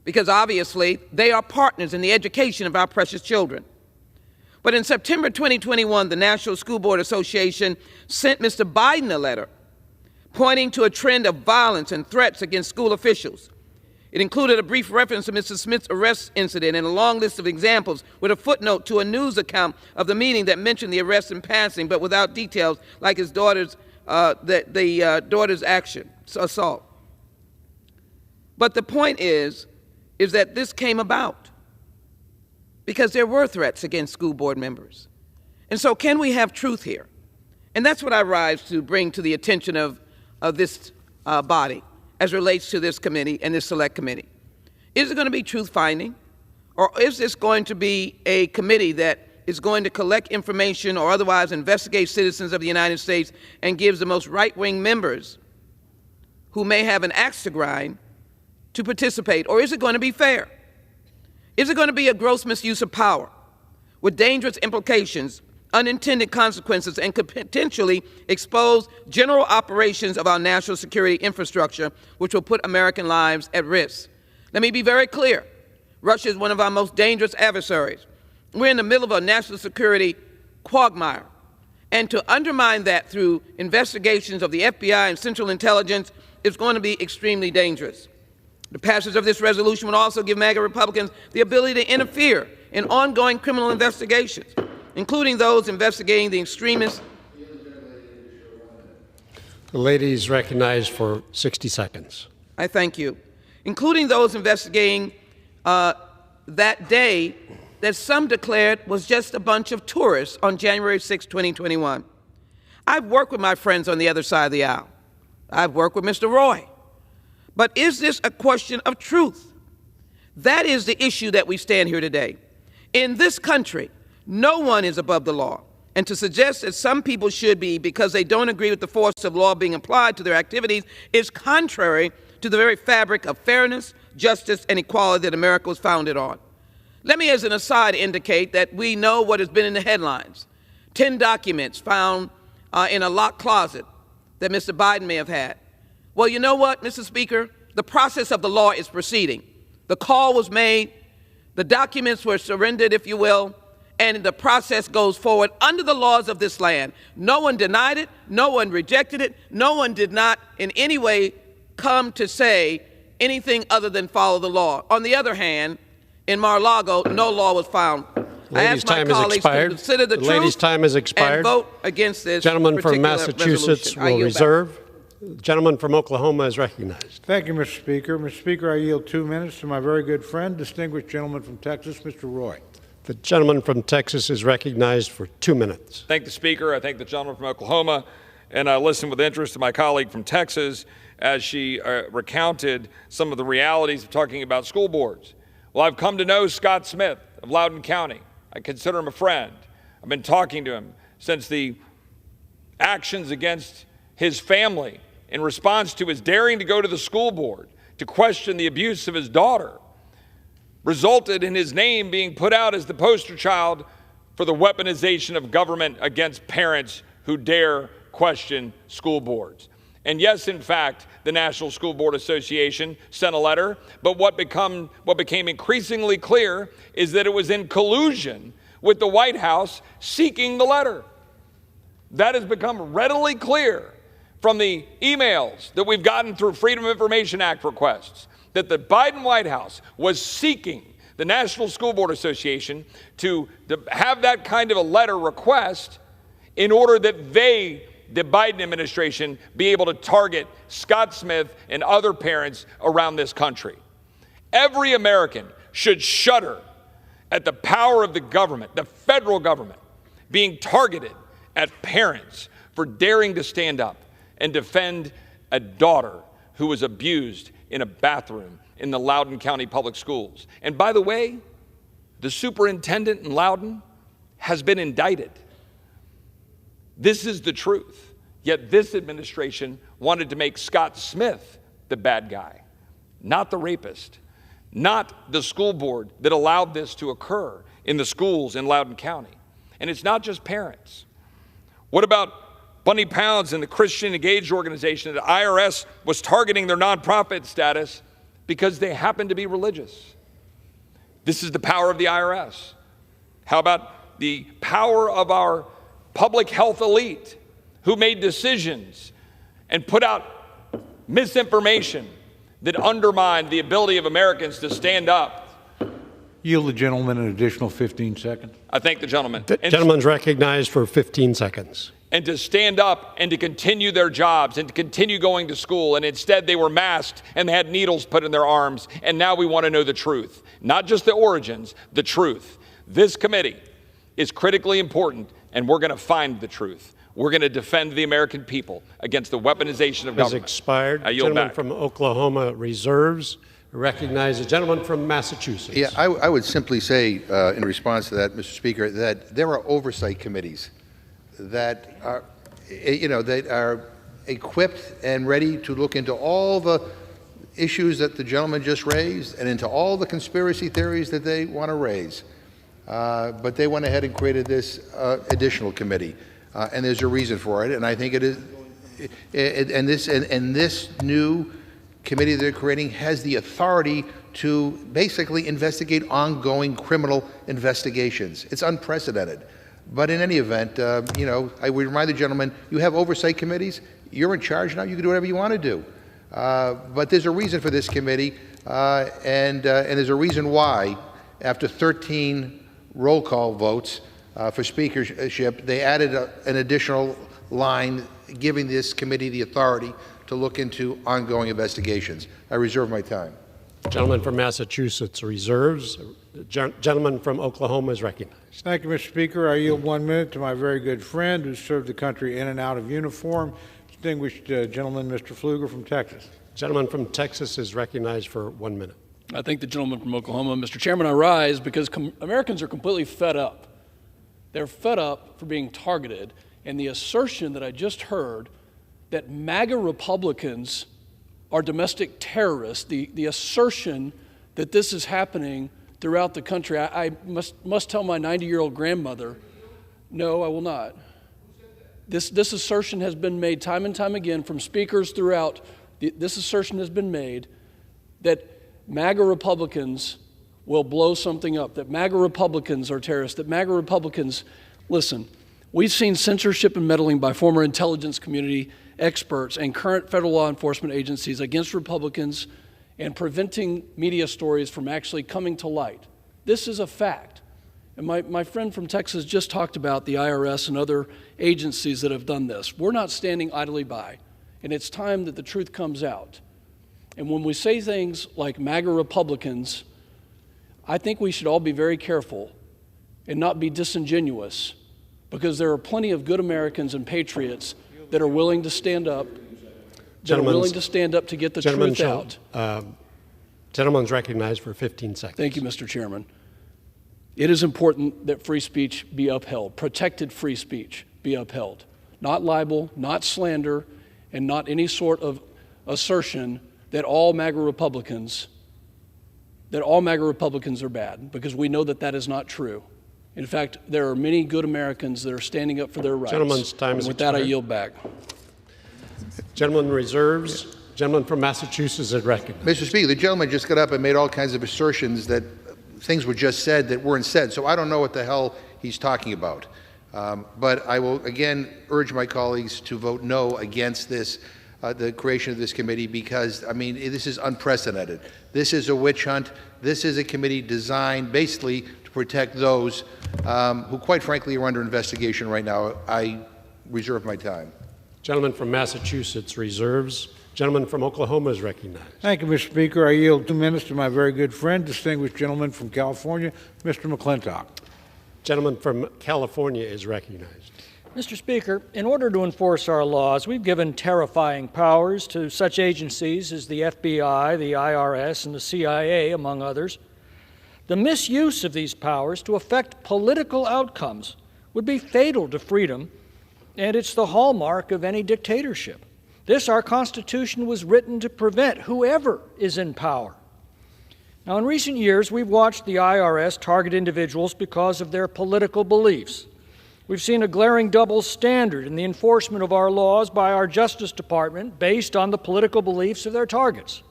because obviously they are partners in the education of our precious children. But in September 2021, the National School Board Association sent Mr. Biden a letter pointing to a trend of violence and threats against school officials. It included a brief reference to Mr. Smith's arrest incident and a long list of examples with a footnote to a news account of the meeting that mentioned the arrest in passing, but without details like his daughter's daughter's assault. But the point is that this came about because there were threats against school board members. And so can we have truth here? And that's what I rise to bring to the attention of this body as relates to this committee and this select committee. Is it going to be truth-finding, or is this going to be a committee that is going to collect information or otherwise investigate citizens of the United States and gives the most right-wing members who may have an axe to grind to participate? Or is it going to be fair? Is it going to be a gross misuse of power with dangerous implications, unintended consequences, and could potentially expose general operations of our national security infrastructure, which will put American lives at risk? Let me be very clear. Russia is one of our most dangerous adversaries. We're in the middle of a national security quagmire. And to undermine that through investigations of the FBI and Central Intelligence is going to be extremely dangerous. The passage of this resolution would also give MAGA Republicans the ability to interfere in ongoing criminal investigations, including those investigating the extremists. The lady is recognized for 60 seconds. I thank you. Including those investigating that day that some declared was just a bunch of tourists on January 6, 2021. I've worked with my friends on the other side of the aisle. I've worked with Mr. Roy. But is this a question of truth? That is the issue that we stand here today. In this country, no one is above the law. And to suggest that some people should be because they don't agree with the force of law being applied to their activities is contrary to the very fabric of fairness, justice, and equality that America was founded on. Let me, as an aside, indicate that we know what has been in the headlines. 10 documents found in a locked closet that Mr. Biden may have had. Well, you know what, Mr. Speaker? The process of the law is proceeding. The call was made, the documents were surrendered, if you will, and the process goes forward under the laws of this land. No one denied it, no one rejected it, no one did not in any way come to say anything other than follow the law. On the other hand, in Mar-a-Lago, no law was found. I ask my colleagues to consider the truth lady's time has expired. And vote against this Gentleman from particular Massachusetts resolution. will reserve. The gentleman from Oklahoma is recognized. Thank you, Mr. Speaker. Mr. Speaker, I yield 2 minutes to my very good friend, distinguished gentleman from Texas, Mr. Roy. The gentleman from Texas is recognized for 2 minutes. Thank the Speaker. I thank the gentleman from Oklahoma, and I listened with interest to my colleague from Texas as she recounted some of the realities of talking about school boards. Well, I've come to know Scott Smith of Loudoun County. I consider him a friend. I've been talking to him since the actions against his family in response to his daring to go to the school board to question the abuse of his daughter resulted in his name being put out as the poster child for the weaponization of government against parents who dare question school boards. And yes, in fact, the National School Board Association sent a letter, but what became increasingly clear is that it was in collusion with the White House seeking the letter. That has become readily clear from the emails that we've gotten through Freedom of Information Act requests, that the Biden White House was seeking the National School Board Association to have that kind of a letter request in order that they, the Biden administration, be able to target Scott Smith and other parents around this country. Every American should shudder at the power of the government, the federal government, being targeted at parents for daring to stand up and defend a daughter who was abused in a bathroom in the Loudoun County Public Schools. And by the way, the superintendent in Loudoun has been indicted. This is the truth. Yet this administration wanted to make Scott Smith the bad guy, not the rapist, not the school board that allowed this to occur in the schools in Loudoun County. And it's not just parents. What about Bunny Pounds and the Christian Engaged organization? The IRS was targeting their nonprofit status because they happen to be religious. This is the power of the IRS. How about the power of our public health elite who made decisions and put out misinformation that undermine the ability of Americans to stand up. Yield the gentleman an additional 15 seconds. I thank the gentleman. The gentleman's recognized for 15 seconds. And to stand up and to continue their jobs and to continue going to school. And instead they were masked and they had needles put in their arms. And now we want to know the truth. Not just the origins, the truth. This committee is critically important, and we're going to find the truth. We're going to defend the American people against the weaponization of government. Has expired. I yield Gentleman back. from Oklahoma reserves. Recognize the gentleman from Massachusetts. Yeah, I would simply say, in response to that, Mr. Speaker, that there are oversight committees that are, that are equipped and ready to look into all the issues that the gentleman just raised and into all the conspiracy theories that they want to raise. But they went ahead and created this additional committee, and there's a reason for it. And I think it is, and this new committee they're creating has the authority to basically investigate ongoing criminal investigations. It's unprecedented. But in any event, I would remind the gentleman, you have oversight committees. You're in charge now. You can do whatever you want to do. But there's a reason for this committee, and there's a reason why, after 13 roll call votes for speakership, they added an additional line giving this committee the authority to look into ongoing investigations. I reserve my time. Gentleman from Massachusetts reserves. The gentleman from Oklahoma is recognized. Thank you, Mr. Speaker. I yield 1 minute to my very good friend who served the country in and out of uniform, distinguished gentleman, Mr. Pfluger from Texas. Gentleman from Texas is recognized for 1 minute. I thank the gentleman from Oklahoma. Mr. Chairman, I rise because Americans are completely fed up. They're fed up for being targeted, and the assertion that I just heard that MAGA Republicans are domestic terrorists, the assertion that this is happening throughout the country, I must tell my 90-year-old grandmother, no, I will not. This assertion has been made time and time again from speakers throughout. This assertion has been made that MAGA Republicans will blow something up, that MAGA Republicans are terrorists, that MAGA Republicans, listen, we've seen censorship and meddling by former intelligence community experts and current federal law enforcement agencies against Republicans and preventing media stories from actually coming to light. This is a fact. And my friend from Texas just talked about the IRS and other agencies that have done this. We're not standing idly by, and it's time that the truth comes out. And when we say things like MAGA Republicans, I think we should all be very careful and not be disingenuous, because there are plenty of good Americans and patriots that are willing to stand up, to get the truth out. Gentleman's recognized for 15 seconds. Thank you, Mr. Chairman. It is important that free speech be upheld, protected free speech be upheld, not libel, not slander, and not any sort of assertion that all MAGA Republicans are bad, because we know that that is not true. In fact, there are many good Americans that are standing up for their rights. Gentleman's time is expired. With that, I yield back. Gentleman reserves. Gentleman from Massachusetts is recognized. Mr. Speaker, the gentleman just got up and made all kinds of assertions that things were just said that weren't said, so I don't know what the hell he's talking about. But I will again urge my colleagues to vote no against this, the creation of this committee, because, I mean, this is unprecedented. This is a witch hunt. This is a committee designed basically to protect those who, quite frankly, are under investigation right now. I reserve my time. Gentleman from Massachusetts reserves. Gentleman from Oklahoma is recognized. Thank you, Mr. Speaker. I yield 2 minutes to my very good friend, distinguished gentleman from California, Mr. McClintock. Gentleman from California is recognized. Mr. Speaker, in order to enforce our laws, we've given terrifying powers to such agencies as the FBI, the IRS, and the CIA, among others. The misuse of these powers to affect political outcomes would be fatal to freedom, and it's the hallmark of any dictatorship. This, our Constitution, was written to prevent whoever is in power. Now, in recent years, we've watched the IRS target individuals because of their political beliefs. We've seen a glaring double standard in the enforcement of our laws by our Justice Department based on the political beliefs of their targets.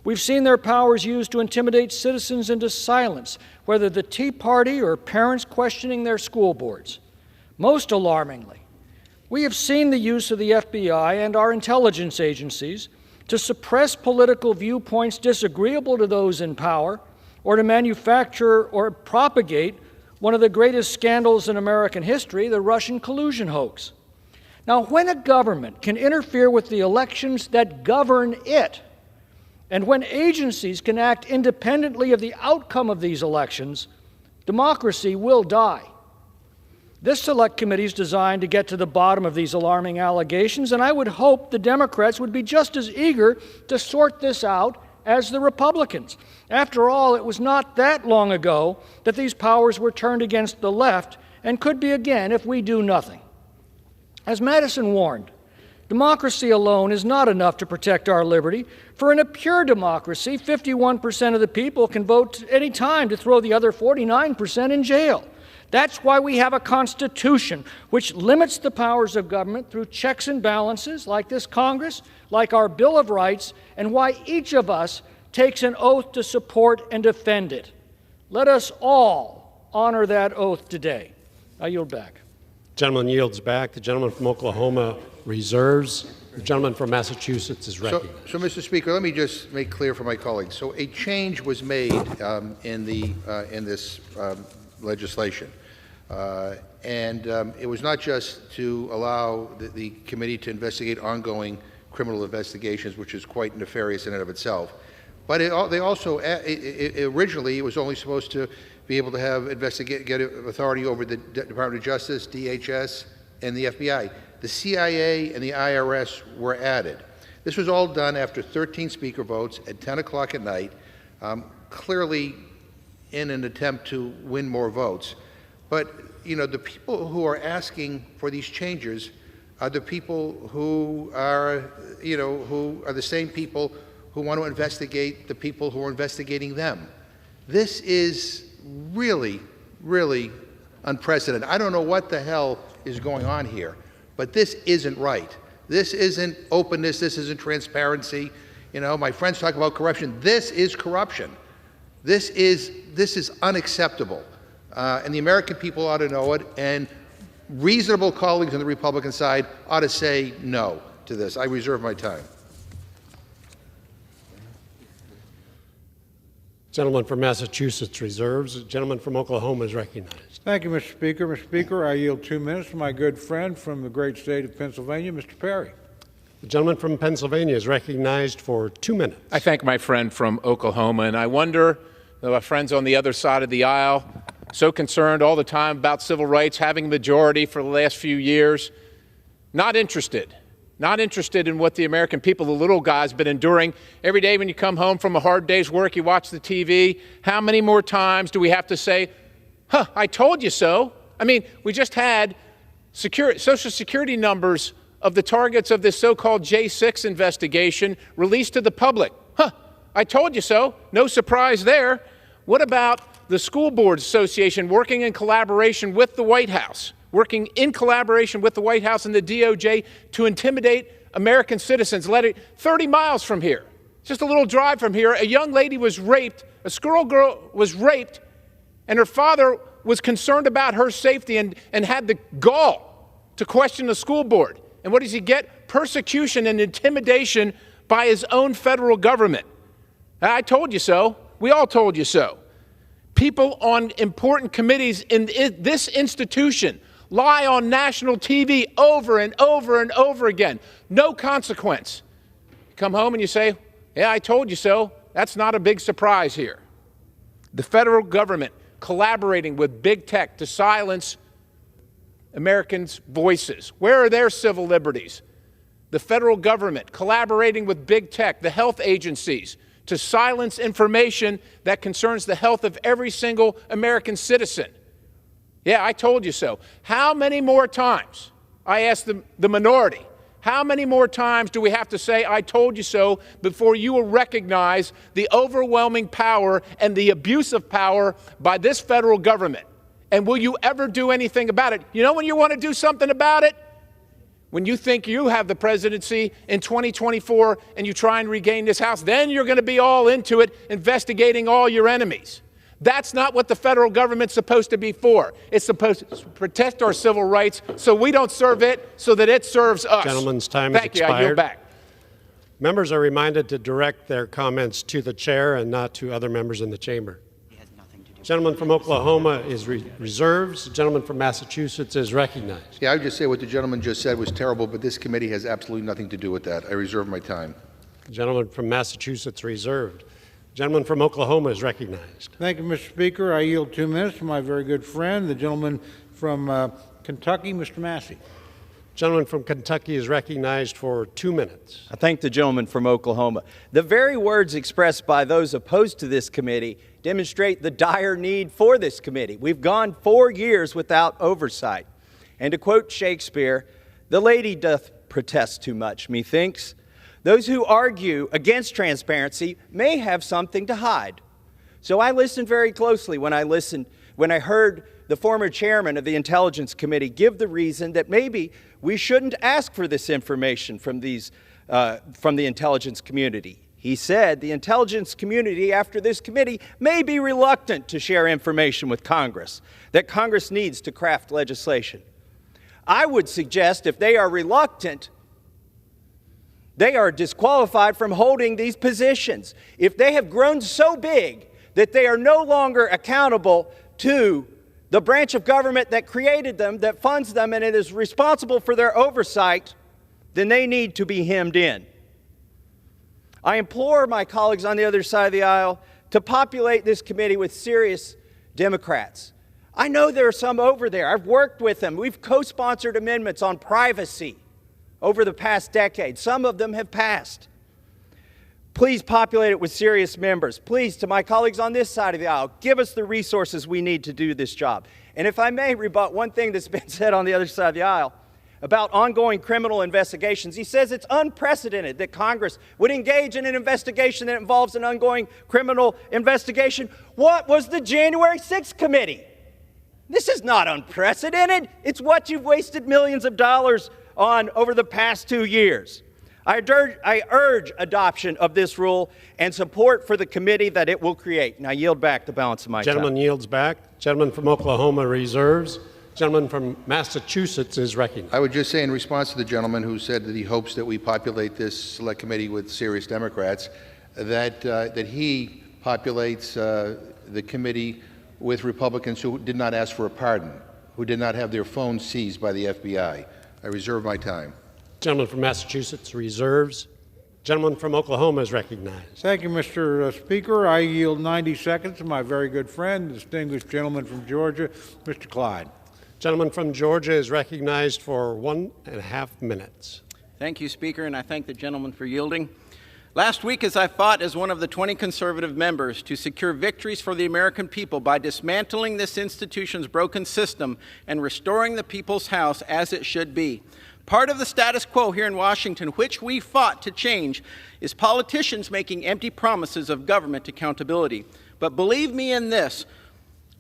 We've seen their powers used to intimidate citizens into silence, whether the Tea Party or parents questioning their school boards. Most alarmingly, we have seen the use of the FBI and our intelligence agencies to suppress political viewpoints disagreeable to those in power, or to manufacture or propagate one of the greatest scandals in American history, the Russian collusion hoax. Now, when a government can interfere with the elections that govern it, and when agencies can act independently of the outcome of these elections, democracy will die. This Select Committee is designed to get to the bottom of these alarming allegations, and I would hope the Democrats would be just as eager to sort this out as the Republicans. After all, it was not that long ago that these powers were turned against the left and could be again if we do nothing. As Madison warned, democracy alone is not enough to protect our liberty, for in a pure democracy, 51% of the people can vote any time to throw the other 49% in jail. That's why we have a Constitution which limits the powers of government through checks and balances like this Congress, like our Bill of Rights, and why each of us takes an oath to support and defend it. Let us all honor that oath today. I yield back. Gentleman yields back. The gentleman from Oklahoma reserves. The gentleman from Massachusetts is recognized. So, Mr. Speaker, let me just make clear for my colleagues. So a change was made in this legislation. It was not just to allow the committee to investigate ongoing criminal investigations, which is quite nefarious in and of itself, but they also, originally, it was only supposed to be able to have get authority over the Department of Justice, DHS, and the FBI. The CIA and the IRS were added. This was all done after 13 speaker votes at 10 o'clock at night, clearly in an attempt to win more votes. But, you know, the people who are asking for these changes are the people who are, you know, who are the same people who want to investigate the people who are investigating them. This is really, really unprecedented. I don't know what the hell is going on here, but this isn't right. This isn't openness. This isn't transparency. You know, my friends talk about corruption. This is corruption. This is unacceptable. And the American people ought to know it, and reasonable colleagues on the Republican side ought to say no to this. I reserve my time. Gentleman from Massachusetts reserves. The gentleman from Oklahoma is recognized. Thank you, Mr. Speaker. Mr. Speaker, I yield 2 minutes to my good friend from the great state of Pennsylvania, Mr. Perry. The gentleman from Pennsylvania is recognized for 2 minutes. I thank my friend from Oklahoma, and I wonder, my friends on the other side of the aisle, so concerned all the time about civil rights, having a majority for the last few years, not interested in what the American people, the little guys, been enduring. Every day when you come home from a hard day's work, you watch the TV. How many more times do we have to say, huh, I told you so? I mean, we just had Social Security numbers of the targets of this so-called J6 investigation released to the public. Huh, I told you so. No surprise there. What about the School Boards Association working in collaboration with the White House? Working in collaboration with the White House and the DOJ to intimidate American citizens. 30 miles from here, just a little drive from here, a young lady was raped, a girl was raped, and her father was concerned about her safety and had the gall to question the school board. And what does he get? Persecution and intimidation by his own federal government. I told you so. We all told you so. People on important committees in this institution lie on national TV over and over and over again. No consequence. You come home and you say, yeah, I told you so. That's not a big surprise here. The federal government collaborating with big tech to silence Americans' voices. Where are their civil liberties? The federal government collaborating with big tech, the health agencies, to silence information that concerns the health of every single American citizen. Yeah, I told you so. How many more times, I asked the minority, how many more times do we have to say, I told you so, before you will recognize the overwhelming power and the abuse of power by this federal government? And will you ever do anything about it? You know when you want to do something about it? When you think you have the presidency in 2024 and you try and regain this House, then you're going to be all into it, investigating all your enemies. That's not what the federal government's supposed to be for. It's supposed to protect our civil rights so we don't serve it, so that it serves us. Gentleman's time Thank has you. expired. I yield back. Members are reminded to direct their comments to the chair and not to other members in the chamber. The gentleman from Oklahoma is reserves. The gentleman from Massachusetts is recognized. Yeah, I would just say what the gentleman just said was terrible, but this committee has absolutely nothing to do with that. I reserve my time. The gentleman from Massachusetts reserved. The gentleman from Oklahoma is recognized. Thank you, Mr. Speaker. I yield 2 minutes to my very good friend, the gentleman from Kentucky, Mr. Massey. The gentleman from Kentucky is recognized for 2 minutes. I thank the gentleman from Oklahoma. The very words expressed by those opposed to this committee demonstrate the dire need for this committee. We've gone 4 years without oversight. And to quote Shakespeare, "The lady doth protest too much, methinks." Those who argue against transparency may have something to hide. So I listened very closely when I heard the former chairman of the Intelligence Committee give the reason that maybe we shouldn't ask for this information from the intelligence community. He said the intelligence community, after this committee, may be reluctant to share information with Congress, that Congress needs to craft legislation. I would suggest if they are reluctant, they are disqualified from holding these positions. If they have grown so big that they are no longer accountable to the branch of government that created them, that funds them, and it is responsible for their oversight, then they need to be hemmed in. I implore my colleagues on the other side of the aisle to populate this committee with serious Democrats. I know there are some over there. I've worked with them. We've co-sponsored amendments on privacy over the past decade. Some of them have passed. Please populate it with serious members. Please, to my colleagues on this side of the aisle, give us the resources we need to do this job. And if I may rebut one thing that's been said on the other side of the aisle about ongoing criminal investigations, he says it's unprecedented that Congress would engage in an investigation that involves an ongoing criminal investigation. What was the January 6th committee? This is not unprecedented. It's what you've wasted millions of dollars on over the past 2 years. I urge adoption of this rule and support for the committee that it will create. And I yield back the balance of my time. Gentleman yields back. Gentleman from Oklahoma reserves. Gentleman from Massachusetts is recognized. I would just say in response to the gentleman who said that he hopes that we populate this select committee with serious Democrats, that he populates the committee with Republicans who did not ask for a pardon, who did not have their phones seized by the FBI. I reserve my time. Gentleman from Massachusetts reserves. Gentleman from Oklahoma is recognized. Thank you, Mr. Speaker. I yield 90 seconds to my very good friend, the distinguished gentleman from Georgia, Mr. Clyde. Gentleman from Georgia is recognized for 1.5 minutes. Thank you, Speaker, and I thank the gentleman for yielding. Last week, as I fought as one of the 20 conservative members to secure victories for the American people by dismantling this institution's broken system and restoring the people's house as it should be, part of the status quo here in Washington, which we fought to change, is politicians making empty promises of government accountability. But believe me in this,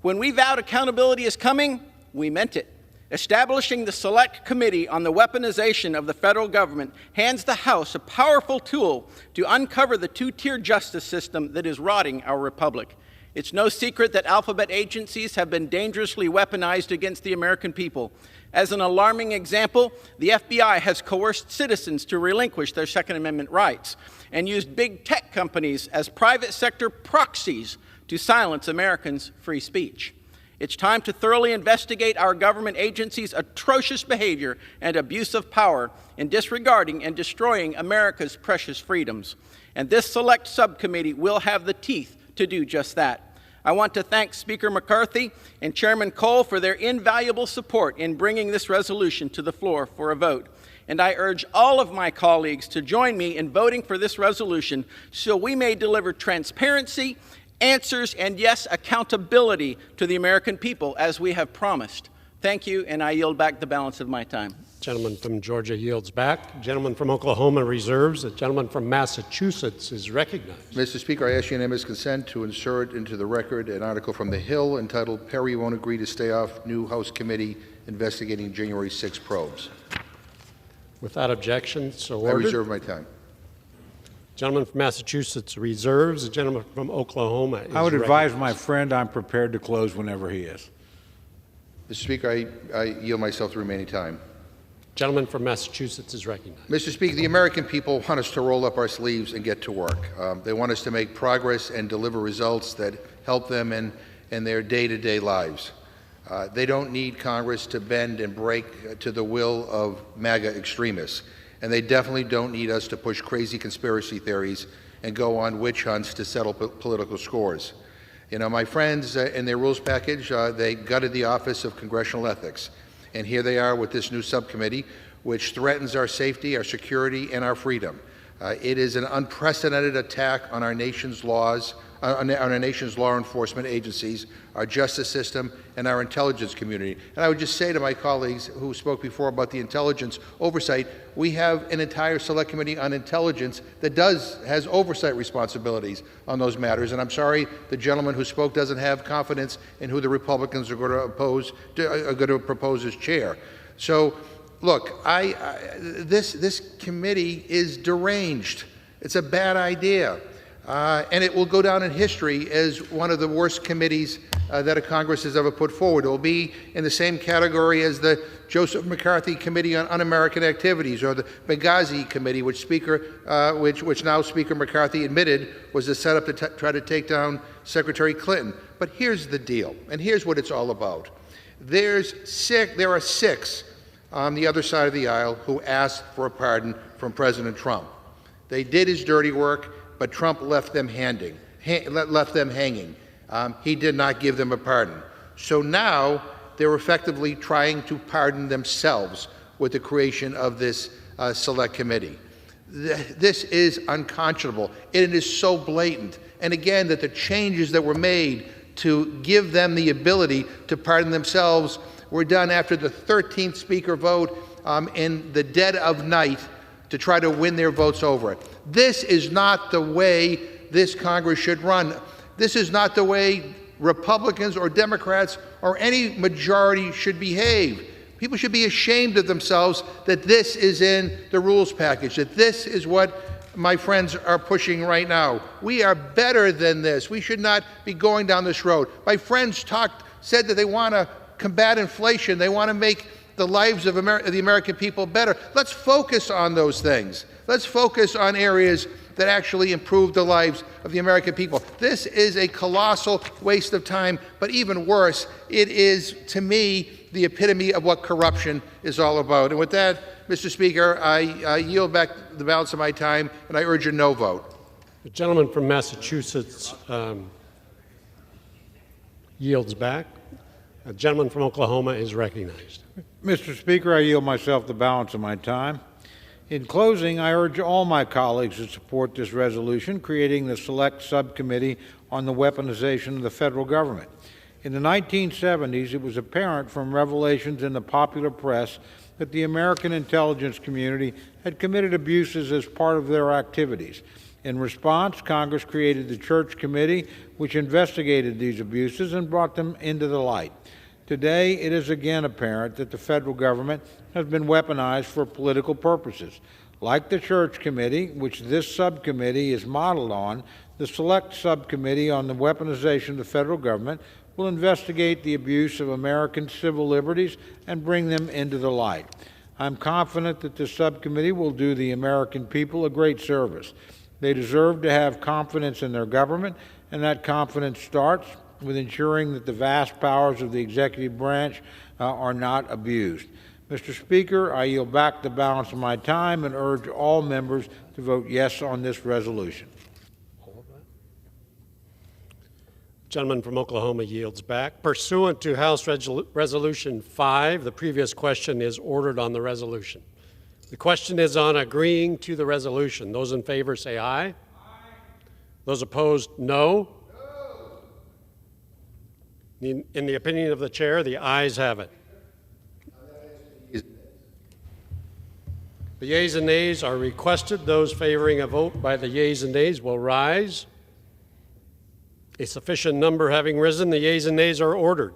when we vowed accountability is coming, we meant it. Establishing the Select Committee on the Weaponization of the federal government hands the House a powerful tool to uncover the two-tier justice system that is rotting our republic. It's no secret that alphabet agencies have been dangerously weaponized against the American people. As an alarming example, the FBI has coerced citizens to relinquish their Second Amendment rights and used big tech companies as private sector proxies to silence Americans' free speech. It's time to thoroughly investigate our government agencies' atrocious behavior and abuse of power in disregarding and destroying America's precious freedoms. And this Select Subcommittee will have the teeth to do just that. I want to thank Speaker McCarthy and Chairman Cole for their invaluable support in bringing this resolution to the floor for a vote. And I urge all of my colleagues to join me in voting for this resolution so we may deliver transparency, answers, and yes, accountability to the American people as we have promised. Thank you, and I yield back the balance of my time. Gentleman from Georgia yields back. Gentleman from Oklahoma reserves. The gentleman from Massachusetts is recognized. Mr. Speaker, I ask unanimous consent to insert into the record an article from the Hill entitled "Perry Won't Agree to Stay Off New House Committee Investigating January 6 Probes." Without objection, so I ordered. reserve my time. Gentleman from Massachusetts reserves. The gentleman from Oklahoma is I would advise recognized. my friend I'm prepared to close whenever he is. Mr. Speaker, I yield myself the remaining time. Gentleman from Massachusetts is recognized. Mr. Speaker, the American people want us to roll up our sleeves and get to work. They want us to make progress and deliver results that help them in their day-to-day lives. They don't need Congress to bend and break to the will of MAGA extremists. And they definitely don't need us to push crazy conspiracy theories and go on witch hunts to settle political scores. You know, my friends in their rules package, they gutted the Office of Congressional Ethics. And here they are with this new subcommittee, which threatens our safety, our security, and our freedom. It is an unprecedented attack on our nation's laws, on our nation's law enforcement agencies, our justice system, and our intelligence community. And I would just say to my colleagues who spoke before about the intelligence oversight, we have an entire Select Committee on Intelligence that has oversight responsibilities on those matters. And I'm sorry the gentleman who spoke doesn't have confidence in who the Republicans are going to propose as chair. So, look, this committee is deranged. It's a bad idea. And it will go down in history as one of the worst committees that a Congress has ever put forward. It will be in the same category as the Joseph McCarthy Committee on Un-American Activities or the Benghazi Committee, which now Speaker McCarthy admitted was a setup to try to take down Secretary Clinton. But here's the deal, and here's what it's all about. There are 6 on the other side of the aisle who asked for a pardon from President Trump. They did his dirty work, but Trump left them hanging. He did not give them a pardon. So now they're effectively trying to pardon themselves with the creation of this Select Committee. This is unconscionable. It is so blatant. And again, that the changes that were made to give them the ability to pardon themselves were done after the 13th Speaker vote in the dead of night to try to win their votes over it. This is not the way this Congress should run. This is not the way Republicans or Democrats or any majority should behave. People should be ashamed of themselves that this is in the rules package, that this is what my friends are pushing right now. We are better than this. We should not be going down this road. My friends said that they want to combat inflation. They want to make the lives of the American people better. Let's focus on those things. Let's focus on areas that actually improve the lives of the American people. This is a colossal waste of time, but even worse, it is, to me, the epitome of what corruption is all about. And with that, Mr. Speaker, I yield back the balance of my time, and I urge a no vote. The gentleman from Massachusetts yields back. The gentleman from Oklahoma is recognized. Mr. Speaker, I yield myself the balance of my time. In closing, I urge all my colleagues to support this resolution creating the Select Subcommittee on the Weaponization of the Federal Government. In the 1970s, it was apparent from revelations in the popular press that the American intelligence community had committed abuses as part of their activities. In response, Congress created the Church Committee, which investigated these abuses and brought them into the light. Today, it is again apparent that the federal government has been weaponized for political purposes. Like the Church Committee, which this subcommittee is modeled on, the Select Subcommittee on the Weaponization of the Federal Government will investigate the abuse of American civil liberties and bring them into the light. I'm confident that this subcommittee will do the American people a great service. They deserve to have confidence in their government, and that confidence starts with ensuring that the vast powers of the executive branch are not abused. Mr. Speaker, I yield back the balance of my time and urge all members to vote yes on this resolution. Gentleman from Oklahoma yields back. Pursuant to House Resolution 5, the previous question is ordered on the resolution. The question is on agreeing to the resolution. Those in favor say aye. Aye. Those opposed, no. In the opinion of the chair, the ayes have it. The yeas and nays are requested. Those favoring a vote by the yeas and nays will rise. A sufficient number having risen, the yeas and nays are ordered.